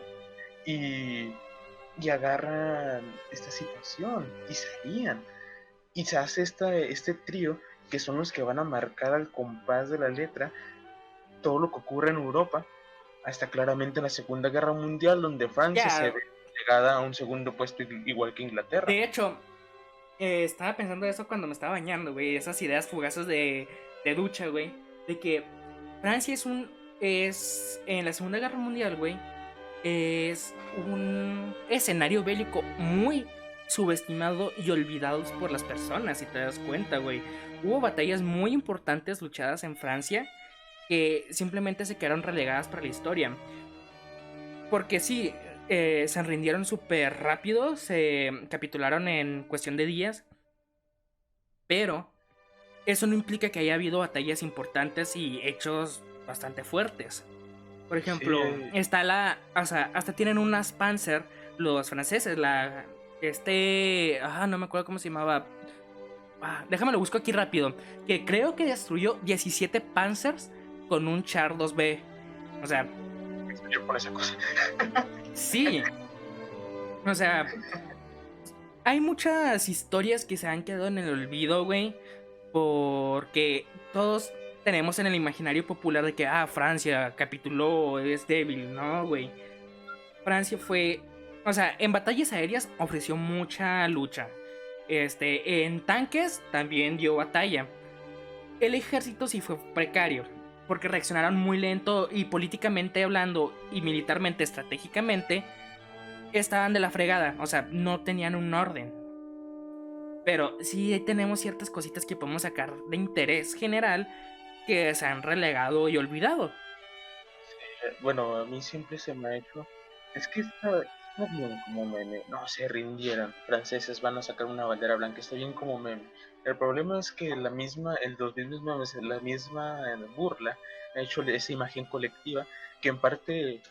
y, y agarran esta situación y sabían. y se hace este trío que son los que van a marcar al compás de la letra todo lo que ocurre en Europa, hasta claramente en la Segunda Guerra Mundial, donde Francia se Ya, ve llegada a un segundo puesto igual que Inglaterra. de hecho, estaba pensando eso cuando me estaba bañando, güey. Esas ideas fugazas de ducha, güey. De que Francia es en la Segunda Guerra Mundial, güey. Es un escenario bélico muy subestimado y olvidado por las personas, si te das cuenta, güey. Hubo batallas muy importantes luchadas en Francia que simplemente se quedaron relegadas para la historia. Porque sí, se rindieron súper rápido, se capitularon en cuestión de días, pero eso no implica que haya habido batallas importantes y hechos bastante fuertes. Por ejemplo, Sí, está o sea, hasta tienen unas Panzer, los franceses, no me acuerdo cómo se llamaba. Déjame lo busco aquí rápido. Que creo que destruyó 17 Panzers con un Char 2B. O sea, yo por esa cosa. sí. O sea, hay muchas historias que se han quedado en el olvido, güey. Porque todos tenemos en el imaginario popular de que, Francia capituló, es débil, ¿no, güey? Francia fue, o sea, en batallas aéreas ofreció mucha lucha. En tanques también dio batalla. El ejército sí fue precario, porque reaccionaron muy lento y políticamente hablando y militarmente, estratégicamente, estaban de la fregada, o sea, no tenían un orden. Pero sí tenemos ciertas cositas que podemos sacar de interés general que se han relegado y olvidado. Bueno, a mí siempre se me ha hecho, es que está bien como meme, no se rindieran, franceses van a sacar una bandera blanca, está bien como meme. El problema es que los mismos memes, la misma burla, ha hecho esa imagen colectiva que en parte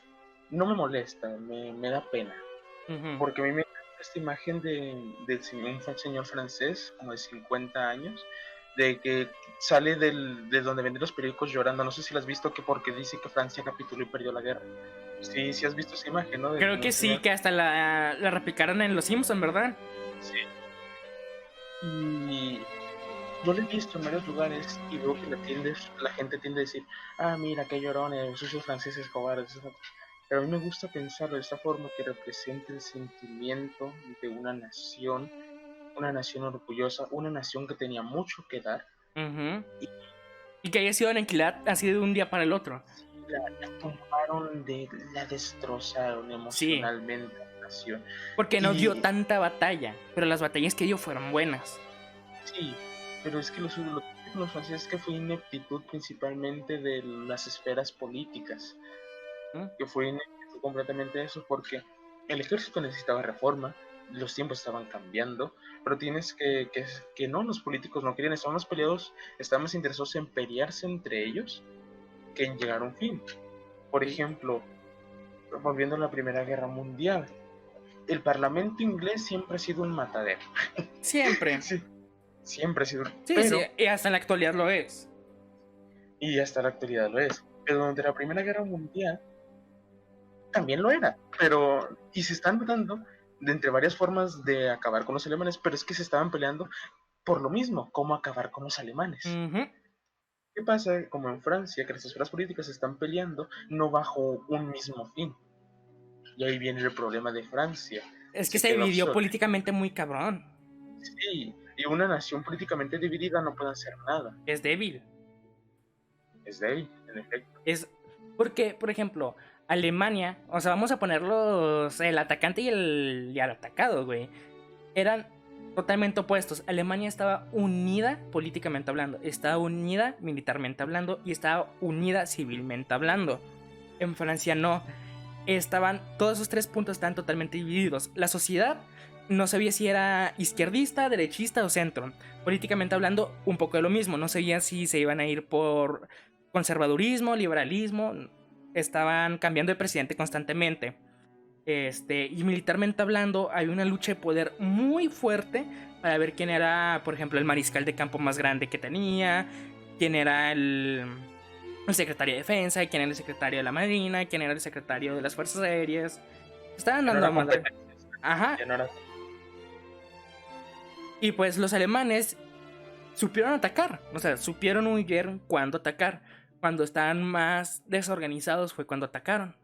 no me molesta, me da pena, Ujú. porque a mí me encanta esta imagen un señor francés como de 50 años, de que sale de donde venden los periódicos llorando. No sé si lo has visto, que porque dice que Francia capituló y perdió la guerra. Sí, sí has visto esa imagen, ¿no? De Creo como que un sí, señor. que hasta la replicaron en Los Simpson, ¿verdad? Sí. Y yo lo he visto en varios lugares y veo que la gente tiende a decir, mira, qué llorones, sucios franceses cobardes. Pero a mí me gusta pensarlo de esta forma, que representa el sentimiento de una nación orgullosa, una nación que tenía mucho que dar. Ujú. Y Y que haya sido aniquilada así de un día para el otro. la tumbaron, la destrozaron Sí, emocionalmente a la nación. porque no dio Y tanta batalla, pero las batallas que dio fueron buenas. sí, pero es que los franceses, que fue ineptitud principalmente de las esferas políticas, ¿Mm? que fue ineptitud completamente eso, porque el ejército necesitaba reforma, los tiempos estaban cambiando, pero tienes que no, los políticos no querían, estaban más peleados, estaban más interesados en pelearse entre ellos que en llegar a un fin. Por Sí. ejemplo, volviendo a la Primera Guerra Mundial, el Parlamento inglés siempre ha sido un matadero. Siempre. Sí, siempre ha sido. Sí, sí, Pero, y hasta en la actualidad lo es. y hasta la actualidad lo es. Pero durante la Primera Guerra Mundial también lo era. Y se están dando de entre varias formas de acabar con los alemanes, pero es que se estaban peleando por lo mismo, cómo acabar con los alemanes. Ujú. ¿Qué pasa? Como en Francia, que las esferas políticas se están peleando no bajo un mismo fin. Y ahí viene el problema de Francia. Es que Se se quedó dividió obsoleto. políticamente muy cabrón. Sí, y una nación políticamente dividida no puede hacer nada. Es débil. Es de ahí, en efecto. Es porque, por ejemplo, Alemania, o sea, vamos a ponerlos el atacante y el atacado, güey. Eran totalmente opuestos. Alemania estaba unida políticamente hablando, estaba unida militarmente hablando y estaba unida civilmente hablando. En Francia no. Todos esos tres puntos estaban totalmente divididos. La sociedad no sabía si era izquierdista, derechista o centro. Políticamente hablando, un poco de lo mismo. No sabía si se iban a ir por conservadurismo, liberalismo. Estaban cambiando de presidente constantemente. Y militarmente hablando, hay una lucha de poder muy fuerte para ver quién era, por ejemplo, el mariscal de campo más grande que tenía, quién era el secretario de defensa, quién era el secretario de la marina, quién era el secretario de las fuerzas aéreas. Estaban Ya no dando a era madre. competencia, Ajá. ya no era. Y pues los alemanes supieron atacar, o sea, supieron muy bien cuándo atacar. Cuando estaban más desorganizados fue cuando atacaron.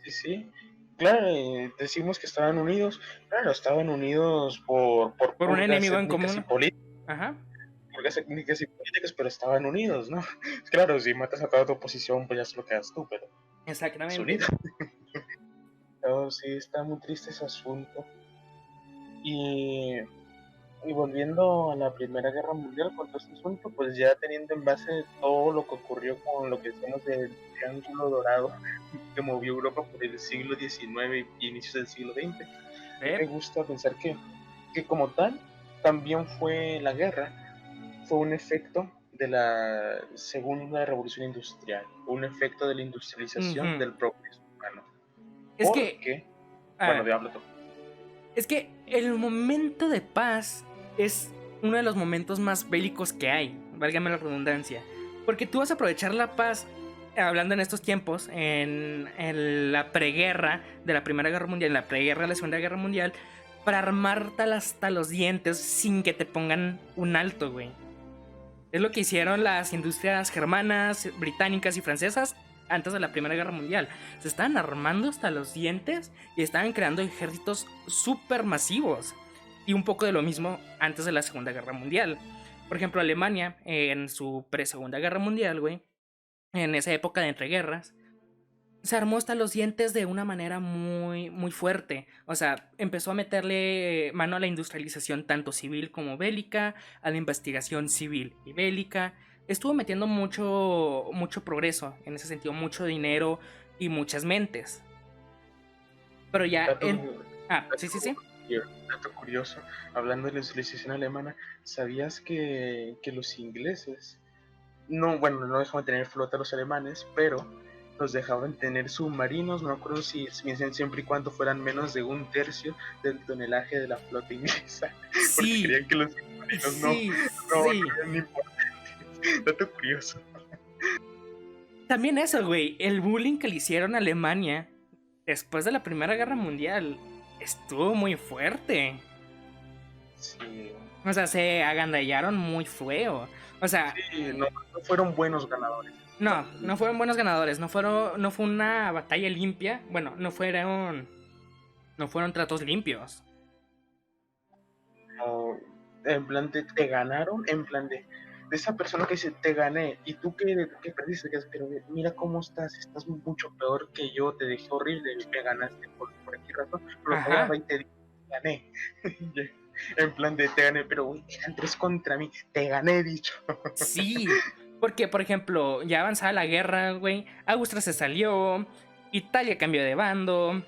Sí, sí. Claro, decimos que estaban unidos. Claro, estaban unidos por Por un purgas enemigo en étnicas y común. políticas. Ajá, Purgas étnicas y políticas, pero estaban unidos, ¿no? Claro, si matas a toda tu oposición, pues ya se lo quedas tú, pero es exactamente. unido. Pero sí, está muy triste ese asunto. Y, y volviendo a la Primera Guerra Mundial, con todo este asunto, pues ya teniendo en base todo lo que ocurrió con lo que decimos del Triángulo Dorado que movió Europa por el siglo XIX y inicios del siglo XX, a mí me gusta pensar que como tal, también fue la guerra, fue un efecto de la segunda revolución industrial, un efecto de la industrialización Ujú. del progreso humano. Es que, Porque, bueno, ah, de hablo tú. es que el momento de paz es uno de los momentos más bélicos que hay, válgame la redundancia. Porque tú vas a aprovechar la paz, hablando en estos tiempos, en la preguerra de la Primera Guerra Mundial, en la preguerra de la Segunda Guerra Mundial, para armarte hasta los dientes sin que te pongan un alto, güey. Es lo que hicieron las industrias germanas, británicas y francesas antes de la Primera Guerra Mundial. Se estaban armando hasta los dientes y estaban creando ejércitos súper masivos. Y un poco de lo mismo antes de la Segunda Guerra Mundial. Por ejemplo, Alemania, en su pre-Segunda Guerra Mundial, güey, en esa época de entreguerras, se armó hasta los dientes de una manera muy, muy fuerte. O sea, empezó a meterle mano a la industrialización tanto civil como bélica, a la investigación civil y bélica. Estuvo metiendo mucho, mucho progreso, en ese sentido, mucho dinero y muchas mentes. Pero ya Dato, en... Ah, sí, sí, sí. dato curioso, hablando de la industrialización alemana, ¿sabías que los ingleses no, bueno, no dejaban tener flota los alemanes, pero los dejaban tener submarinos, no me acuerdo si dicen siempre y cuando fueran menos de un tercio del tonelaje de la flota inglesa, porque Sí, creían que los submarinos sí, no sí. eran importantes. Dato curioso. También eso, güey. El bullying que le hicieron a Alemania después de la Primera Guerra Mundial estuvo muy fuerte. Sí, O sea, se agandallaron muy feo. O sea, sí, no, no fueron buenos ganadores. no fueron buenos ganadores. No fue una batalla limpia. Bueno, no fueron tratos limpios. No, en plan de te ganaron, en plan de esa persona que dice te gané y tú que perdiste, pero mira cómo estás mucho peor que yo, te dejé horrible, me ganaste por aquí razón, pero te agarra Ajá. y te gané. En plan de te gané, pero güey, eran tres contra mí, te gané, dicho. Sí. Porque, por ejemplo, ya avanzada la guerra, güey. Austria se salió. Italia cambió de bando.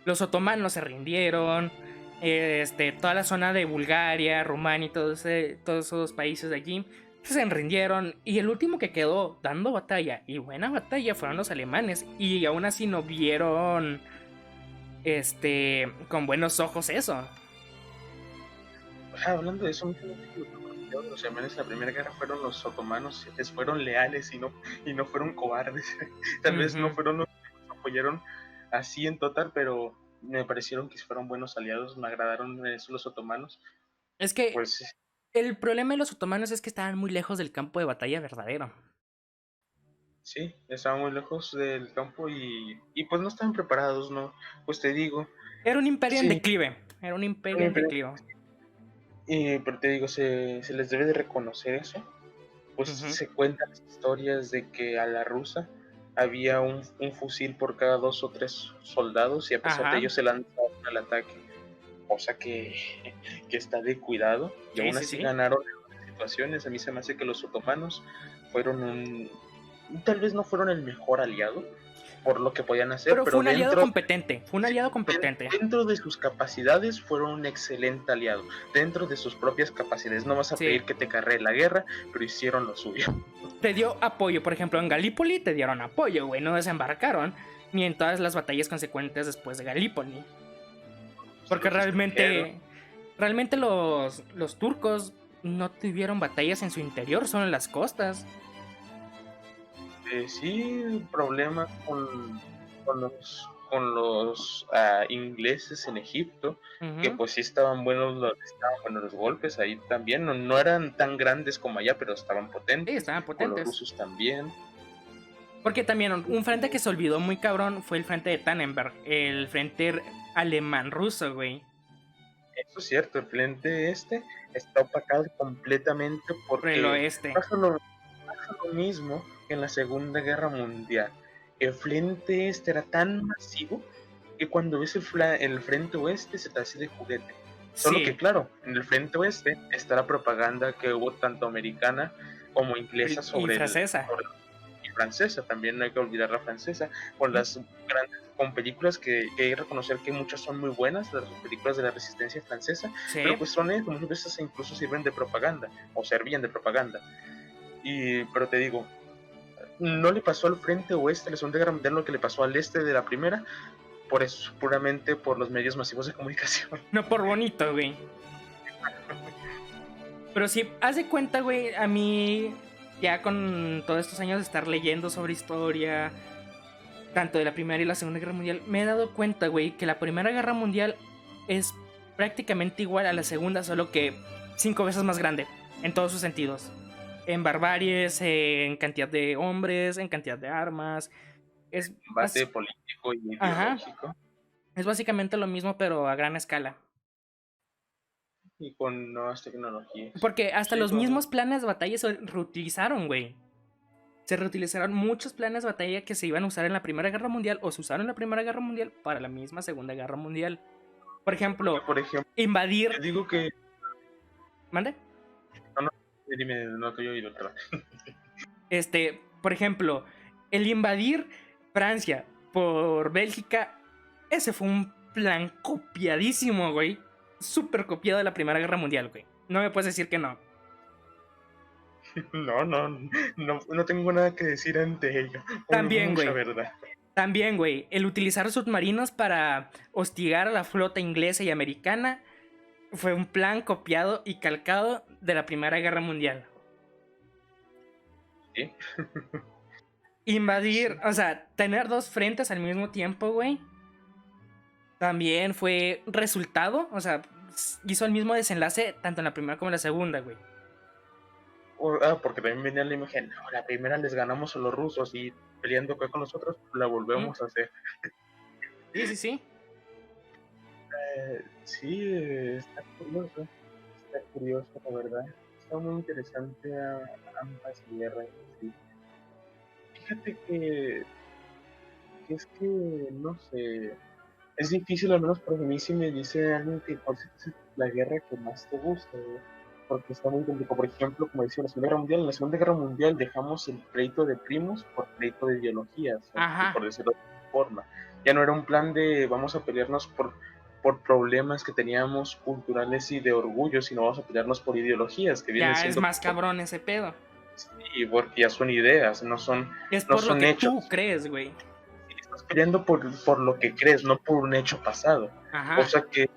Los otomanos se rindieron. Toda la zona de Bulgaria, Rumania y todos esos países de allí se rindieron. Y el último que quedó dando batalla, y buena batalla, fueron los alemanes. Y aún así no vieron con buenos ojos eso. Hablando de eso, los alemanes en la Primera Guerra fueron los otomanos, les fueron leales y no fueron cobardes. Tal vez no Ujú. fueron los que nos apoyaron así en total, pero me parecieron que fueron buenos aliados, me agradaron eso los otomanos. Es que Pues el problema de los otomanos es que estaban muy lejos del campo de batalla verdadero. sí, estaban muy lejos del campo y pues no estaban preparados, ¿no? Pues te digo, Era un imperio en sí, declive. Era un imperio en declive. pero te digo, se les debe de reconocer eso. Pues Ujú. se cuentan las historias de que a la rusa había un fusil por cada dos o tres soldados y a pesar de Ajá. ello se lanzaron al ataque, cosa que está de cuidado y Sí, aún sí, así sí. ganaron en otras situaciones. A mí se me hace que los otomanos fueron tal vez no fueron el mejor aliado por lo que podían hacer, Pero fue pero un aliado competente. Fue un aliado competente. dentro de sus capacidades fueron un excelente aliado, dentro de sus propias capacidades. No vas a Sí. pedir que te carree la guerra, pero hicieron lo suyo. Te dio apoyo. Por ejemplo, en Galípoli te dieron apoyo, güey. No desembarcaron. Ni en todas las batallas consecuentes después de Galípoli. Porque Los destruyeron. realmente los turcos no tuvieron batallas en su interior, solo en las costas. Sí, problema con con los ingleses en Egipto, que Ujú. pues sí estaban buenos los golpes ahí también, no eran tan grandes como allá, pero estaban Sí, potentes, estaban con los potentes. rusos también. Porque también un frente que se olvidó muy cabrón fue el frente de Tannenberg, el frente alemán-ruso, güey. Eso es cierto, el frente este está opacado completamente Por el porque oeste. pasa lo mismo que en la Segunda Guerra Mundial. El frente este era tan masivo que cuando ves el frente oeste se te hace de juguete. Solo que Sí, claro, en el frente oeste está la propaganda que hubo tanto americana como inglesa y francesa. y francesa, también no hay que olvidar la francesa, con Ujú. las grandes con películas que hay que reconocer que muchas son muy buenas, las películas de la resistencia francesa, pero Sí. pues son como muchas veces incluso sirven de propaganda o servían de propaganda. Pero te digo, no le pasó al frente oeste de la Segunda Guerra Mundial lo que le pasó al este de la primera, por eso, puramente por los medios masivos de comunicación. No por bonito, güey. Pero sí, haz de cuenta, güey, a mí, ya con todos estos años de estar leyendo sobre historia, tanto de la Primera y la Segunda Guerra Mundial, me he dado cuenta, güey, que la Primera Guerra Mundial es prácticamente igual a la Segunda, solo que 5 veces más grande, en todos sus sentidos. En barbaries, en cantidad de hombres, en cantidad de armas. Es, Combate político y ajá, ideológico es básicamente lo mismo, pero a gran escala. y con nuevas tecnologías. Porque hasta Sí, los mismos planes de batalla se reutilizaron, güey. Se reutilizaron muchos planes de batalla que se iban a usar en la Primera Guerra Mundial o se usaron en la Primera Guerra Mundial para la misma Segunda Guerra Mundial. Por porque ejemplo, por ejemplo, te invadir. digo que ¿Mande? no, no, dime, no te he oído, perdón. Por ejemplo, el invadir Francia por Bélgica, ese fue un plan copiadísimo, güey. Súper copiado de la Primera Guerra Mundial, güey. No me puedes decir que no. No tengo nada que decir ante ello, por También, mucha güey. verdad. También, güey. El utilizar submarinos para hostigar a la flota inglesa y americana fue un plan copiado y calcado de la Primera Guerra Mundial. Sí, Invadir, sí. o sea, tener dos frentes al mismo tiempo, güey, también fue resultado, o sea, hizo el mismo desenlace tanto en la primera como en la segunda, güey. Porque también venía la imagen, no, la primera les ganamos a los rusos y peleando acá con nosotros, la ¿Mm? volvemos a hacer. Sí, sí, sí. Sí, está curioso, la verdad. Está muy interesante ambas guerras. Sí. Fíjate que es que, no sé, es difícil, al menos para mí, si me dice alguien que cuál es la guerra que más te gusta, güey. Porque está muy complicado. Por ejemplo, como decía, la Segunda Guerra Mundial, en la Segunda Guerra Mundial dejamos el pleito de primos por pleito de ideologías, Ajá. por decirlo de alguna forma. Ya no era un plan de vamos a pelearnos por problemas que teníamos culturales y de orgullo, sino vamos a pelearnos por ideologías, que vienen Ya es siendo más cabrón ese pedo. sí, porque ya son ideas, Es no por lo son que tú hechos. crees, güey. Y estás peleando por lo que crees, no por un hecho pasado. Ajá. Cosa que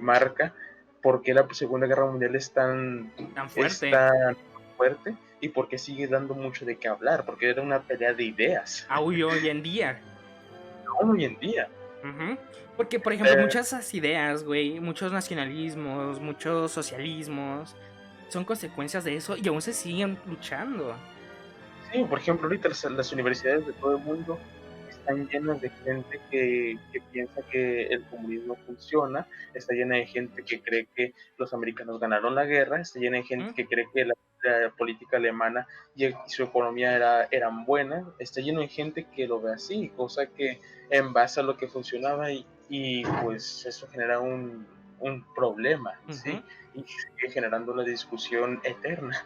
marca por qué la Segunda Guerra Mundial Tan es fuerte. tan fuerte y por qué sigue dando mucho de qué hablar, porque era una pelea de ideas, Aún hoy en día. aún hoy en día. Ujú. Porque, por ejemplo, Eh, muchas esas ideas, güey, muchos nacionalismos, muchos socialismos, son consecuencias de eso y aún se siguen luchando. sí, por ejemplo, ahorita las universidades de todo el mundo están llenas de gente que piensa que el comunismo funciona, está llena de gente que cree que los americanos ganaron la guerra, está llena de gente ¿Mm? que cree que la política alemana y su economía eran buenas, está lleno de gente que lo ve así, cosa que en base a lo que funcionaba y pues eso genera un problema, ¿sí? Ujú. Y sigue generando la discusión eterna.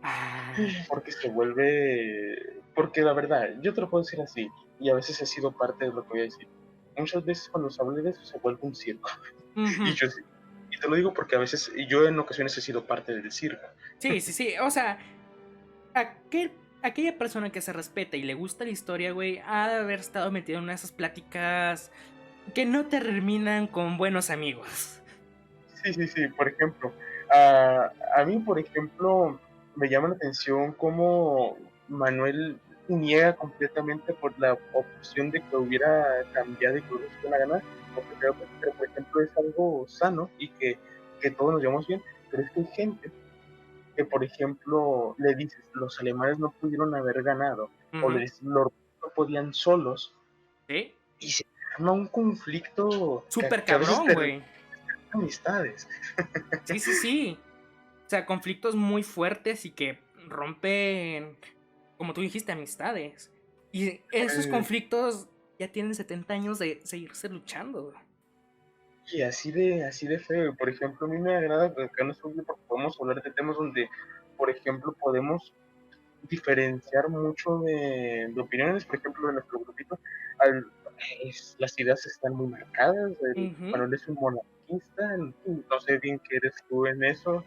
Ah, Porque se vuelve, porque la verdad, yo te lo puedo decir así, y a veces he sido parte de lo que voy a decir. Muchas veces cuando se habla de eso se vuelve un circo. ujú. Y yo y te lo digo porque a veces, yo en ocasiones he sido parte del circo. Sí, sí, sí. O sea, aquella persona que se respeta y le gusta la historia, güey, ha de haber estado metido en una de esas pláticas que no terminan con buenos amigos. Sí, sí, sí, por ejemplo, a mí, por ejemplo, me llama la atención cómo Manuel niega completamente por la opción de que hubiera cambiado y que hubiera sido una gana, porque creo que, pero, por ejemplo, es algo sano y que todos nos llevamos bien, pero es que hay gente que, por ejemplo, le dices, los alemanes no pudieron haber ganado, o le Ujú. dices, los rusos no podían solos, Sí. y se arma un conflicto Súper que a veces cabrón, termina güey. en amistades. Sí, sí, sí. O sea, conflictos muy fuertes y que rompen, como tú dijiste, amistades. Y esos Eh, conflictos ya tienen 70 años de seguirse luchando. y así de feo. Por ejemplo, a mí me agrada que acá no es porque podemos hablar de temas donde, por ejemplo, podemos diferenciar mucho de opiniones. Por ejemplo, en nuestro grupito, al, las ideas están muy marcadas. Ujú. Manuel es un monarquista, no sé bien qué eres tú en eso,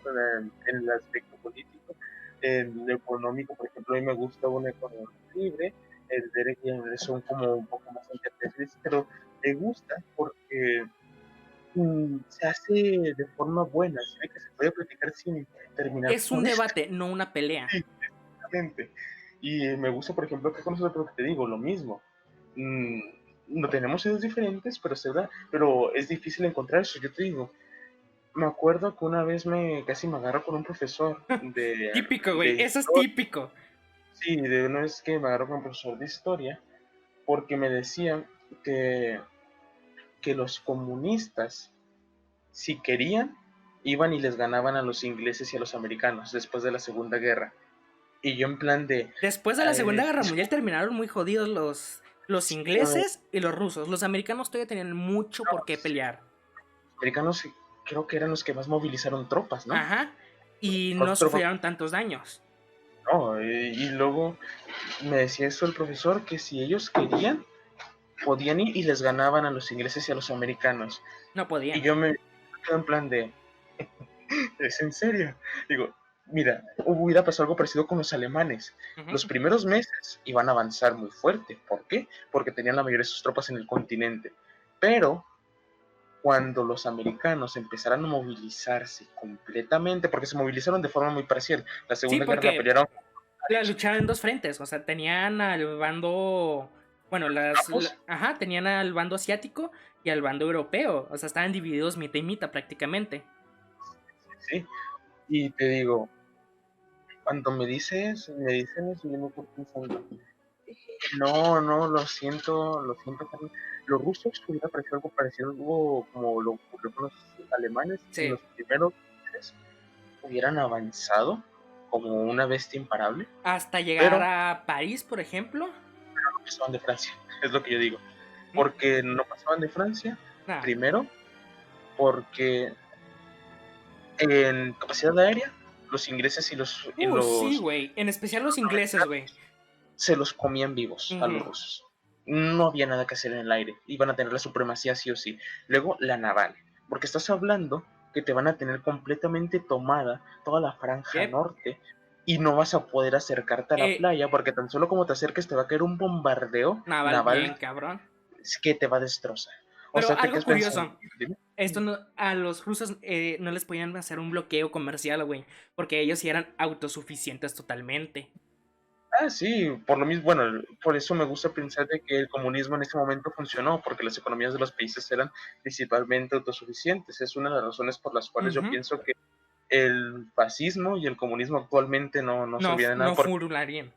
en el aspecto político. En lo económico, por ejemplo, a mí me gusta una economía libre. El Derek y el son como un poco más independientes, pero me gusta porque se hace de forma buena, se ve que se puede platicar sin terminar Es un con esto. debate, no una pelea. Sí, exactamente. Y me gusta, por ejemplo, que con nosotros que te digo, lo mismo. Mm, no tenemos ideas diferentes, pero se da, pero es difícil encontrar eso. Yo te digo, me acuerdo que una vez casi me agarro con un profesor Típico, güey. de Eso es historia. típico. Sí, de una vez que me agarro con un profesor de historia, porque me decía que, que los comunistas, si querían, iban y les ganaban a los ingleses y a los americanos después de la Segunda Guerra. Y yo en plan de, Después de la Segunda Guerra Mundial disculpe, terminaron muy jodidos los sí, ingleses y los rusos. Los americanos todavía tenían mucho por qué pelear. los americanos creo que eran los que más movilizaron tropas, ¿no? Ajá. Y no Más tropas, sufrieron tantos daños. no, y luego me decía eso el profesor, que si ellos querían, podían ir y les ganaban a los ingleses y a los americanos. No Y podían. yo me quedo en plan de, ¿es en serio? Digo, mira, hubiera pasado algo parecido con los alemanes. Los Ujú. primeros meses iban a avanzar muy fuerte. ¿Por qué? Porque tenían la mayoría de sus tropas en el continente. Pero cuando los americanos empezaron a movilizarse completamente, porque se movilizaron de forma muy parcial, la Sí, Segunda Guerra la porque pelearon la varios, luchaban en dos frentes. O sea, tenían al bando. Bueno, ambos, ajá, tenían al bando asiático y al bando europeo. O sea, estaban divididos mitad y mitad prácticamente. sí. Y te digo, cuando me dicen eso, yo me quedo pensando, no, no, lo siento, carnal. Los rusos hubiera parecido algo parecido, algo como lo ocurrió con los alemanes en Sí. los primeros meses, hubieran avanzado como una bestia imparable, Hasta llegar pero a París, por ejemplo. no pasaban de Francia, es lo que yo digo. ¿Mm? Porque no pasaban de Francia, Nah. primero, porque en capacidad aérea, los ingleses y Sí, los güey. En especial los ingleses, güey. se los comían vivos a los Ujú. rusos. No había nada que hacer en el aire, iban a tener la supremacía sí o sí. Luego la naval, porque estás hablando que te van a tener completamente tomada toda la franja Yep. norte y no vas a poder acercarte a la Eh, playa porque tan solo como te acerques te va a caer un bombardeo Naval bien, naval cabrón. que te va a destrozar. O Pero sea, te algo quedas pensando, curioso. Esto no, a los rusos no les podían hacer un bloqueo comercial, güey. Porque ellos sí eran autosuficientes totalmente. ah, sí, por lo mismo, bueno, por eso me gusta pensar de que el comunismo en ese momento funcionó, porque las economías de los países eran principalmente autosuficientes. Es una de las razones por las cuales yo Ujú. pienso que el fascismo y el comunismo actualmente no No, servían de nada no furularían.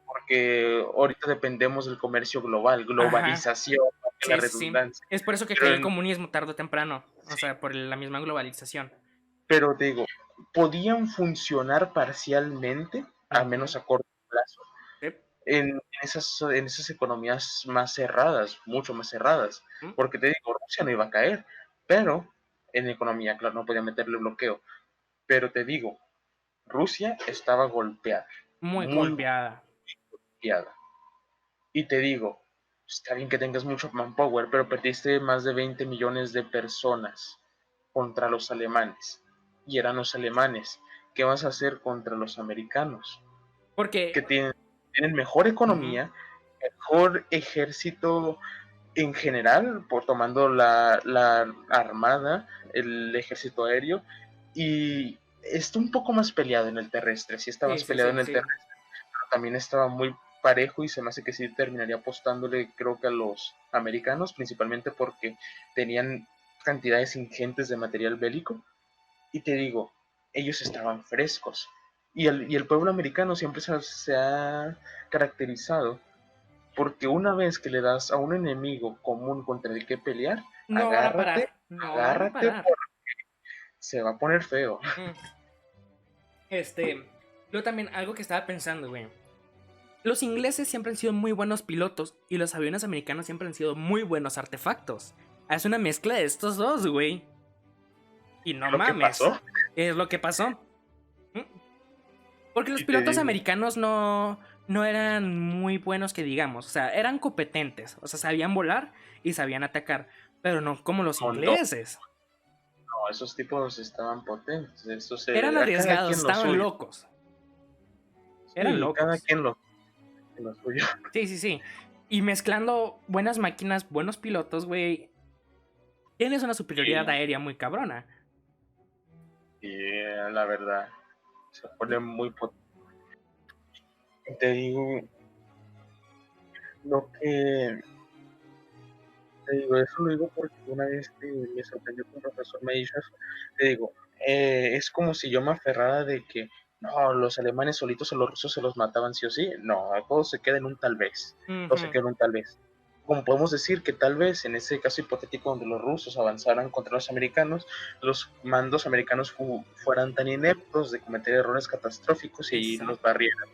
porque ahorita dependemos del comercio global, Globalización. Ajá. globalización, la Sí, sí, sí. redundancia. Es por eso que Pero, cae el comunismo tarde o temprano. O sí, sea, por la misma globalización. pero te digo, podían funcionar parcialmente, al Ujú. menos a corto plazo, Yep. en esas economías más cerradas, mucho más cerradas, Mm. porque te digo, Rusia no iba a caer, pero en economía, claro, no podía meterle bloqueo, pero te digo, Rusia estaba golpeada, Muy muy golpeada. golpeada, y te digo, está bien que tengas mucho manpower, pero perdiste más de 20 millones de personas contra los alemanes, y eran los alemanes, ¿qué vas a hacer contra los americanos? Que Porque. tienen mejor Ujú. economía, mejor ejército en general, por tomando la armada, el ejército aéreo, y está un poco más peleado en el terrestre, sí está Sí, más sí, peleado sí, en el sí. terrestre, pero también estaba muy parejo y se me hace que sí terminaría apostándole, creo que a los americanos, principalmente porque tenían cantidades ingentes de material bélico. Y te digo, ellos estaban frescos. Y el pueblo americano siempre se ha caracterizado porque una vez que le das a un enemigo común contra el que pelear, No van a agárrate, parar, no van a agárrate, parar. se va a poner feo. Mm. Luego también algo que estaba pensando, güey. Los ingleses siempre han sido muy buenos pilotos y los aviones americanos siempre han sido muy buenos artefactos. Es una mezcla de estos dos, güey. Y no Lo que mames, pasó, es lo que pasó. ¿Mm? Porque los y te pilotos digo, americanos no eran muy buenos que digamos. O sea, eran competentes. O sea, sabían volar y sabían atacar. Pero no como los no, no, ingleses. no, esos tipos estaban potentes, eso Eran a cada arriesgados, quien lo estaban suyo. locos. Eran Sí, cada locos. quien lo suyo. Sí, sí, sí. Y mezclando buenas máquinas, buenos pilotos, güey, tienes una superioridad Y, aérea muy cabrona. y la verdad, se pone muy potente. Te digo, lo que te digo, eso lo digo porque una vez me sorprendió que un profesor me dijo eso. Te digo, es como si yo me aferrara de que no, los alemanes solitos o los rusos se los mataban sí o sí. No, todo se queda en un tal vez. Todo se Ujú. queda en un tal vez. Como podemos decir que tal vez en ese caso hipotético donde los rusos avanzaran contra los americanos, los mandos americanos fueran tan ineptos de cometer errores catastróficos y los Exacto. barrieran.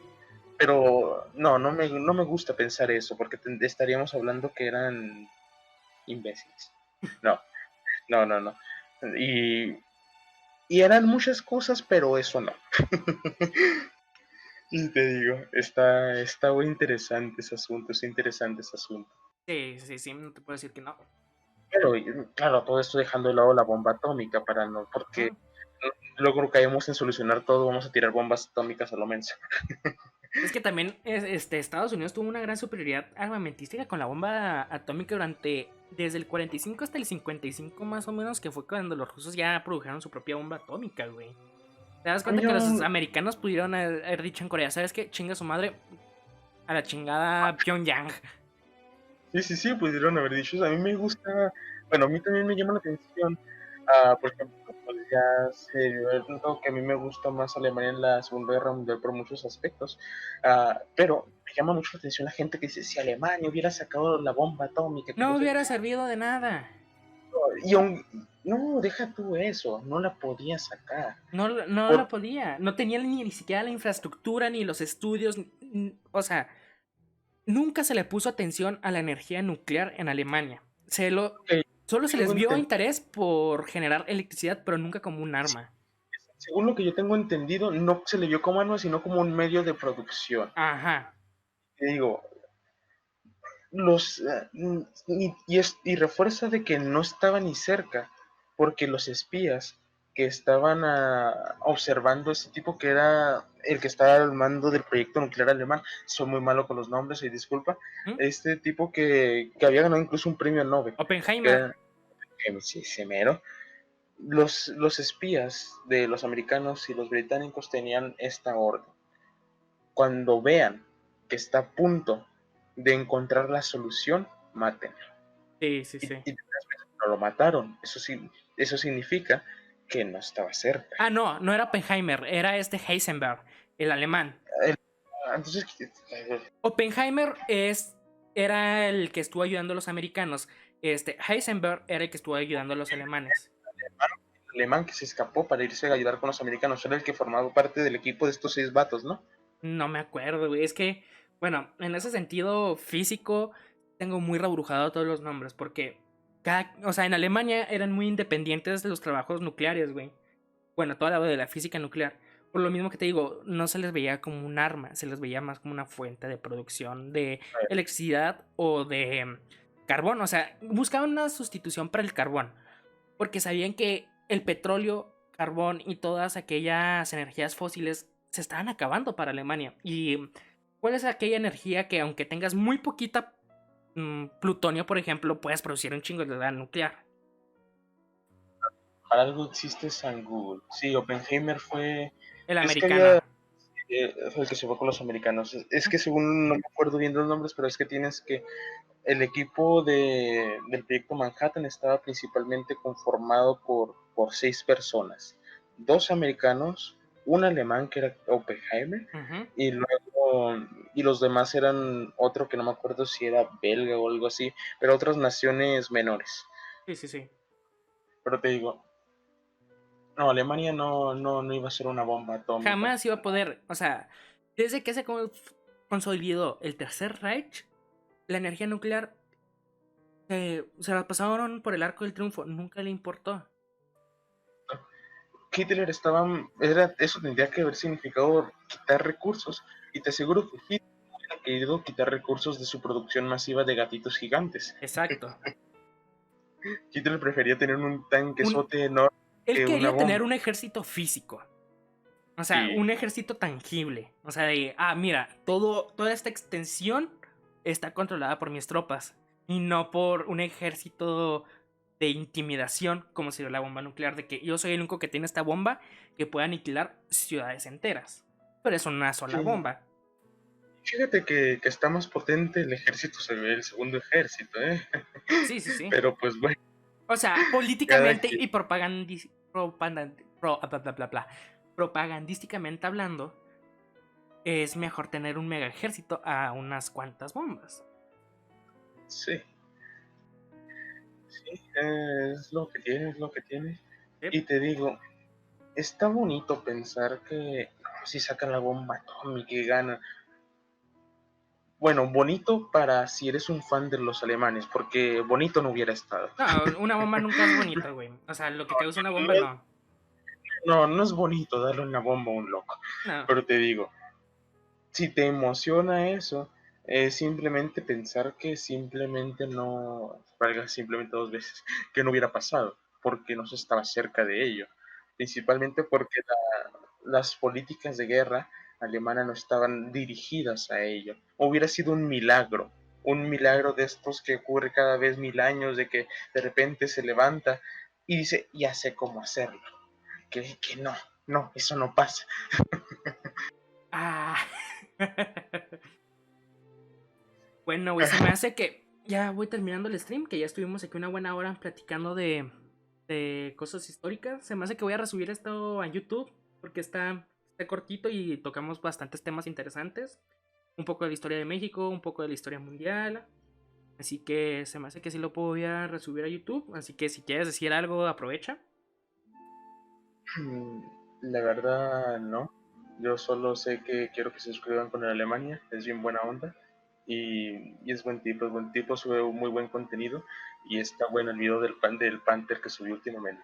Pero no me gusta pensar eso, porque estaríamos hablando que eran imbéciles. No, no, no, no. Y, y eran muchas cosas, pero eso no. Y te digo, está muy interesante ese asunto, es interesante ese asunto. Sí, sí, sí, no te puedo decir que no. Pero claro, todo esto dejando de lado la bomba atómica para no, porque Mm. luego caemos en solucionar todo, vamos a tirar bombas atómicas a lo menso. Es que también Estados Unidos tuvo una gran superioridad armamentística con la bomba atómica desde el 45 hasta el 55 más o menos, que fue cuando los rusos ya produjeron su propia bomba atómica, güey. ¿Te das A mí cuenta que los americanos pudieron haber dicho en Corea, ¿sabes qué? Chinga su madre a la chingada Pyongyang. sí, sí, sí, pudieron haber dicho, a mí me gusta, bueno, a mí también me llama la atención, por ejemplo, pues ya se notado que a mí me gusta más Alemania en la Segunda Guerra Mundial por muchos aspectos, pero me llama mucho la atención la gente que dice, si Alemania hubiera sacado la bomba atómica, que No no sé, hubiera servido de nada. y aún, no, deja tú eso, no la podía sacar, No la por, podía. No tenía ni siquiera la infraestructura ni los estudios. O sea, nunca se le puso atención a la energía nuclear en Alemania. ok, Solo se tengo les vio enten- interés por generar electricidad, pero nunca como un arma. según lo que yo tengo entendido, no se le vio como arma, sino como un medio de producción. Ajá. Te digo, y refuerza de que no estaba ni cerca, porque los espías que estaban observando ese tipo que era el que estaba al mando del proyecto nuclear alemán, soy muy malo con los nombres y disculpa, ¿Mm? este tipo que había ganado incluso un premio Nobel, que Oppenheimer. era sí, ese mero. Los espías de los americanos y los británicos tenían esta orden. Cuando vean que está a punto de encontrar la solución, maten. Sí, sí, Y, sí. y no lo mataron. Eso sí, eso significa que no estaba cerca. Ah, no, no era Oppenheimer, era Heisenberg, el alemán. El- Entonces, Oppenheimer era el que estuvo ayudando a los americanos. Heisenberg era el que estuvo ayudando a los alemanes. el alemán que se escapó para irse a ayudar con los americanos era el que formaba parte del equipo de estos 6 vatos, ¿no? No me acuerdo, güey. Es que, bueno, en ese sentido físico, tengo muy rebrujado todos los nombres, porque o sea, en Alemania eran muy independientes de los trabajos nucleares, güey. Bueno, toda la de la física nuclear. Por lo mismo que te digo, no se les veía como un arma, se les veía más como una fuente de producción de electricidad o de carbón. O sea, buscaban una sustitución para el carbón, porque sabían que el petróleo, carbón y todas aquellas energías fósiles se estaban acabando para Alemania. ¿Y cuál es aquella energía que aunque tengas muy poquita plutonio, por ejemplo, puedes producir un chingo de energía nuclear? Para algo existe San Google. Sí, Oppenheimer fue. El Es que había. americano. el que se fue con los americanos. Es que según no me acuerdo bien de los nombres, pero es que tienes que el equipo del proyecto Manhattan estaba principalmente conformado por 6 personas, 2 americanos, un alemán que era Oppenheimer, Ujú. y luego y los demás eran otro que no me acuerdo si era belga o algo así, pero otras naciones menores. Sí, sí, sí. Pero te digo, no, Alemania no iba a ser una bomba atómica. Jamás iba a poder, o sea, desde que se consolidó el Tercer Reich, la energía nuclear se la pasaron por el arco del triunfo, nunca le importó. Hitler eso tendría que haber significado quitar recursos, y te aseguro que Hitler hubiera querido quitar recursos de su producción masiva de gatitos gigantes. Exacto. Hitler prefería tener un Un, tanquesote enorme él que una quería tener bomba. un ejército físico, o sea, Sí, un ejército tangible. O sea, de, mira, toda esta extensión está controlada por mis tropas y no por un ejército de intimidación como sería la bomba nuclear, de que yo soy el único que tiene esta bomba que puede aniquilar ciudades enteras. Pero es una sola sí. bomba. Fíjate que está más potente el ejército, el segundo ejército, ¿eh? Sí, sí, sí. Pero pues bueno, O sea, cada políticamente quien. y propagandísticamente hablando, es mejor tener un mega ejército a unas cuantas bombas. Sí, sí, es lo que tiene, es lo que tiene. ¿Sí? Y te digo, está bonito pensar que no, si sacan la bomba atómica y ganan. Bueno, bonito para si eres un fan de los alemanes, porque bonito no hubiera estado. No, una bomba nunca es bonita, güey. O sea, lo que causa una bomba no. No es bonito darle una bomba a un loco. No. Pero te digo, si te emociona eso, es simplemente pensar que simplemente no, valga simplemente 2 veces, que no hubiera pasado, porque no se estaba cerca de ello. Principalmente porque las políticas de guerra alemana no estaban dirigidas a ello. Hubiera sido un milagro de estos que ocurre cada vez 1000 años, de que de repente se levanta y dice, ya sé cómo hacerlo. Que no, eso no pasa. Ah. Bueno, güey, se me hace que ya voy terminando el stream, que ya estuvimos aquí una buena hora platicando de cosas históricas. Se me hace que voy a resubir esto a YouTube, porque está cortito y tocamos bastantes temas interesantes. Un poco de la historia de México, un poco de la historia mundial. Así que se me hace que sí lo voy a resubir a YouTube. Así que si quieres decir algo, aprovecha. La verdad, no. Yo solo sé que quiero que se suscriban con el Alemania, es bien buena onda y es buen tipo, sube un muy buen contenido y está bueno el video del Panther que subió últimamente.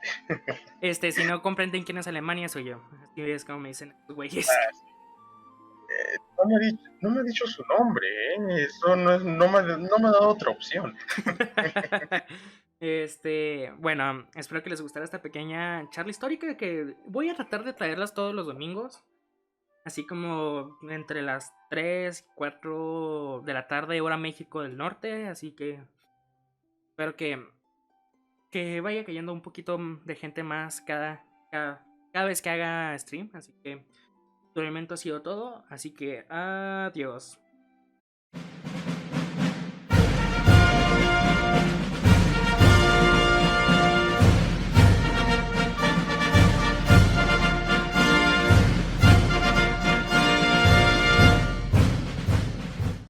Si no comprenden quién es Alemania, soy yo. Así es como me dicen estos güeyes. Ah, no me ha dicho su nombre, ¿eh? Eso no me ha dado otra opción. Bueno, espero que les gustara esta pequeña charla histórica que voy a tratar de traerlas todos los domingos, así como entre las 3 y 4 de la tarde, hora México del Norte, así que espero que vaya cayendo un poquito de gente más cada vez que haga stream, así que tu elemento ha sido todo, así que adiós.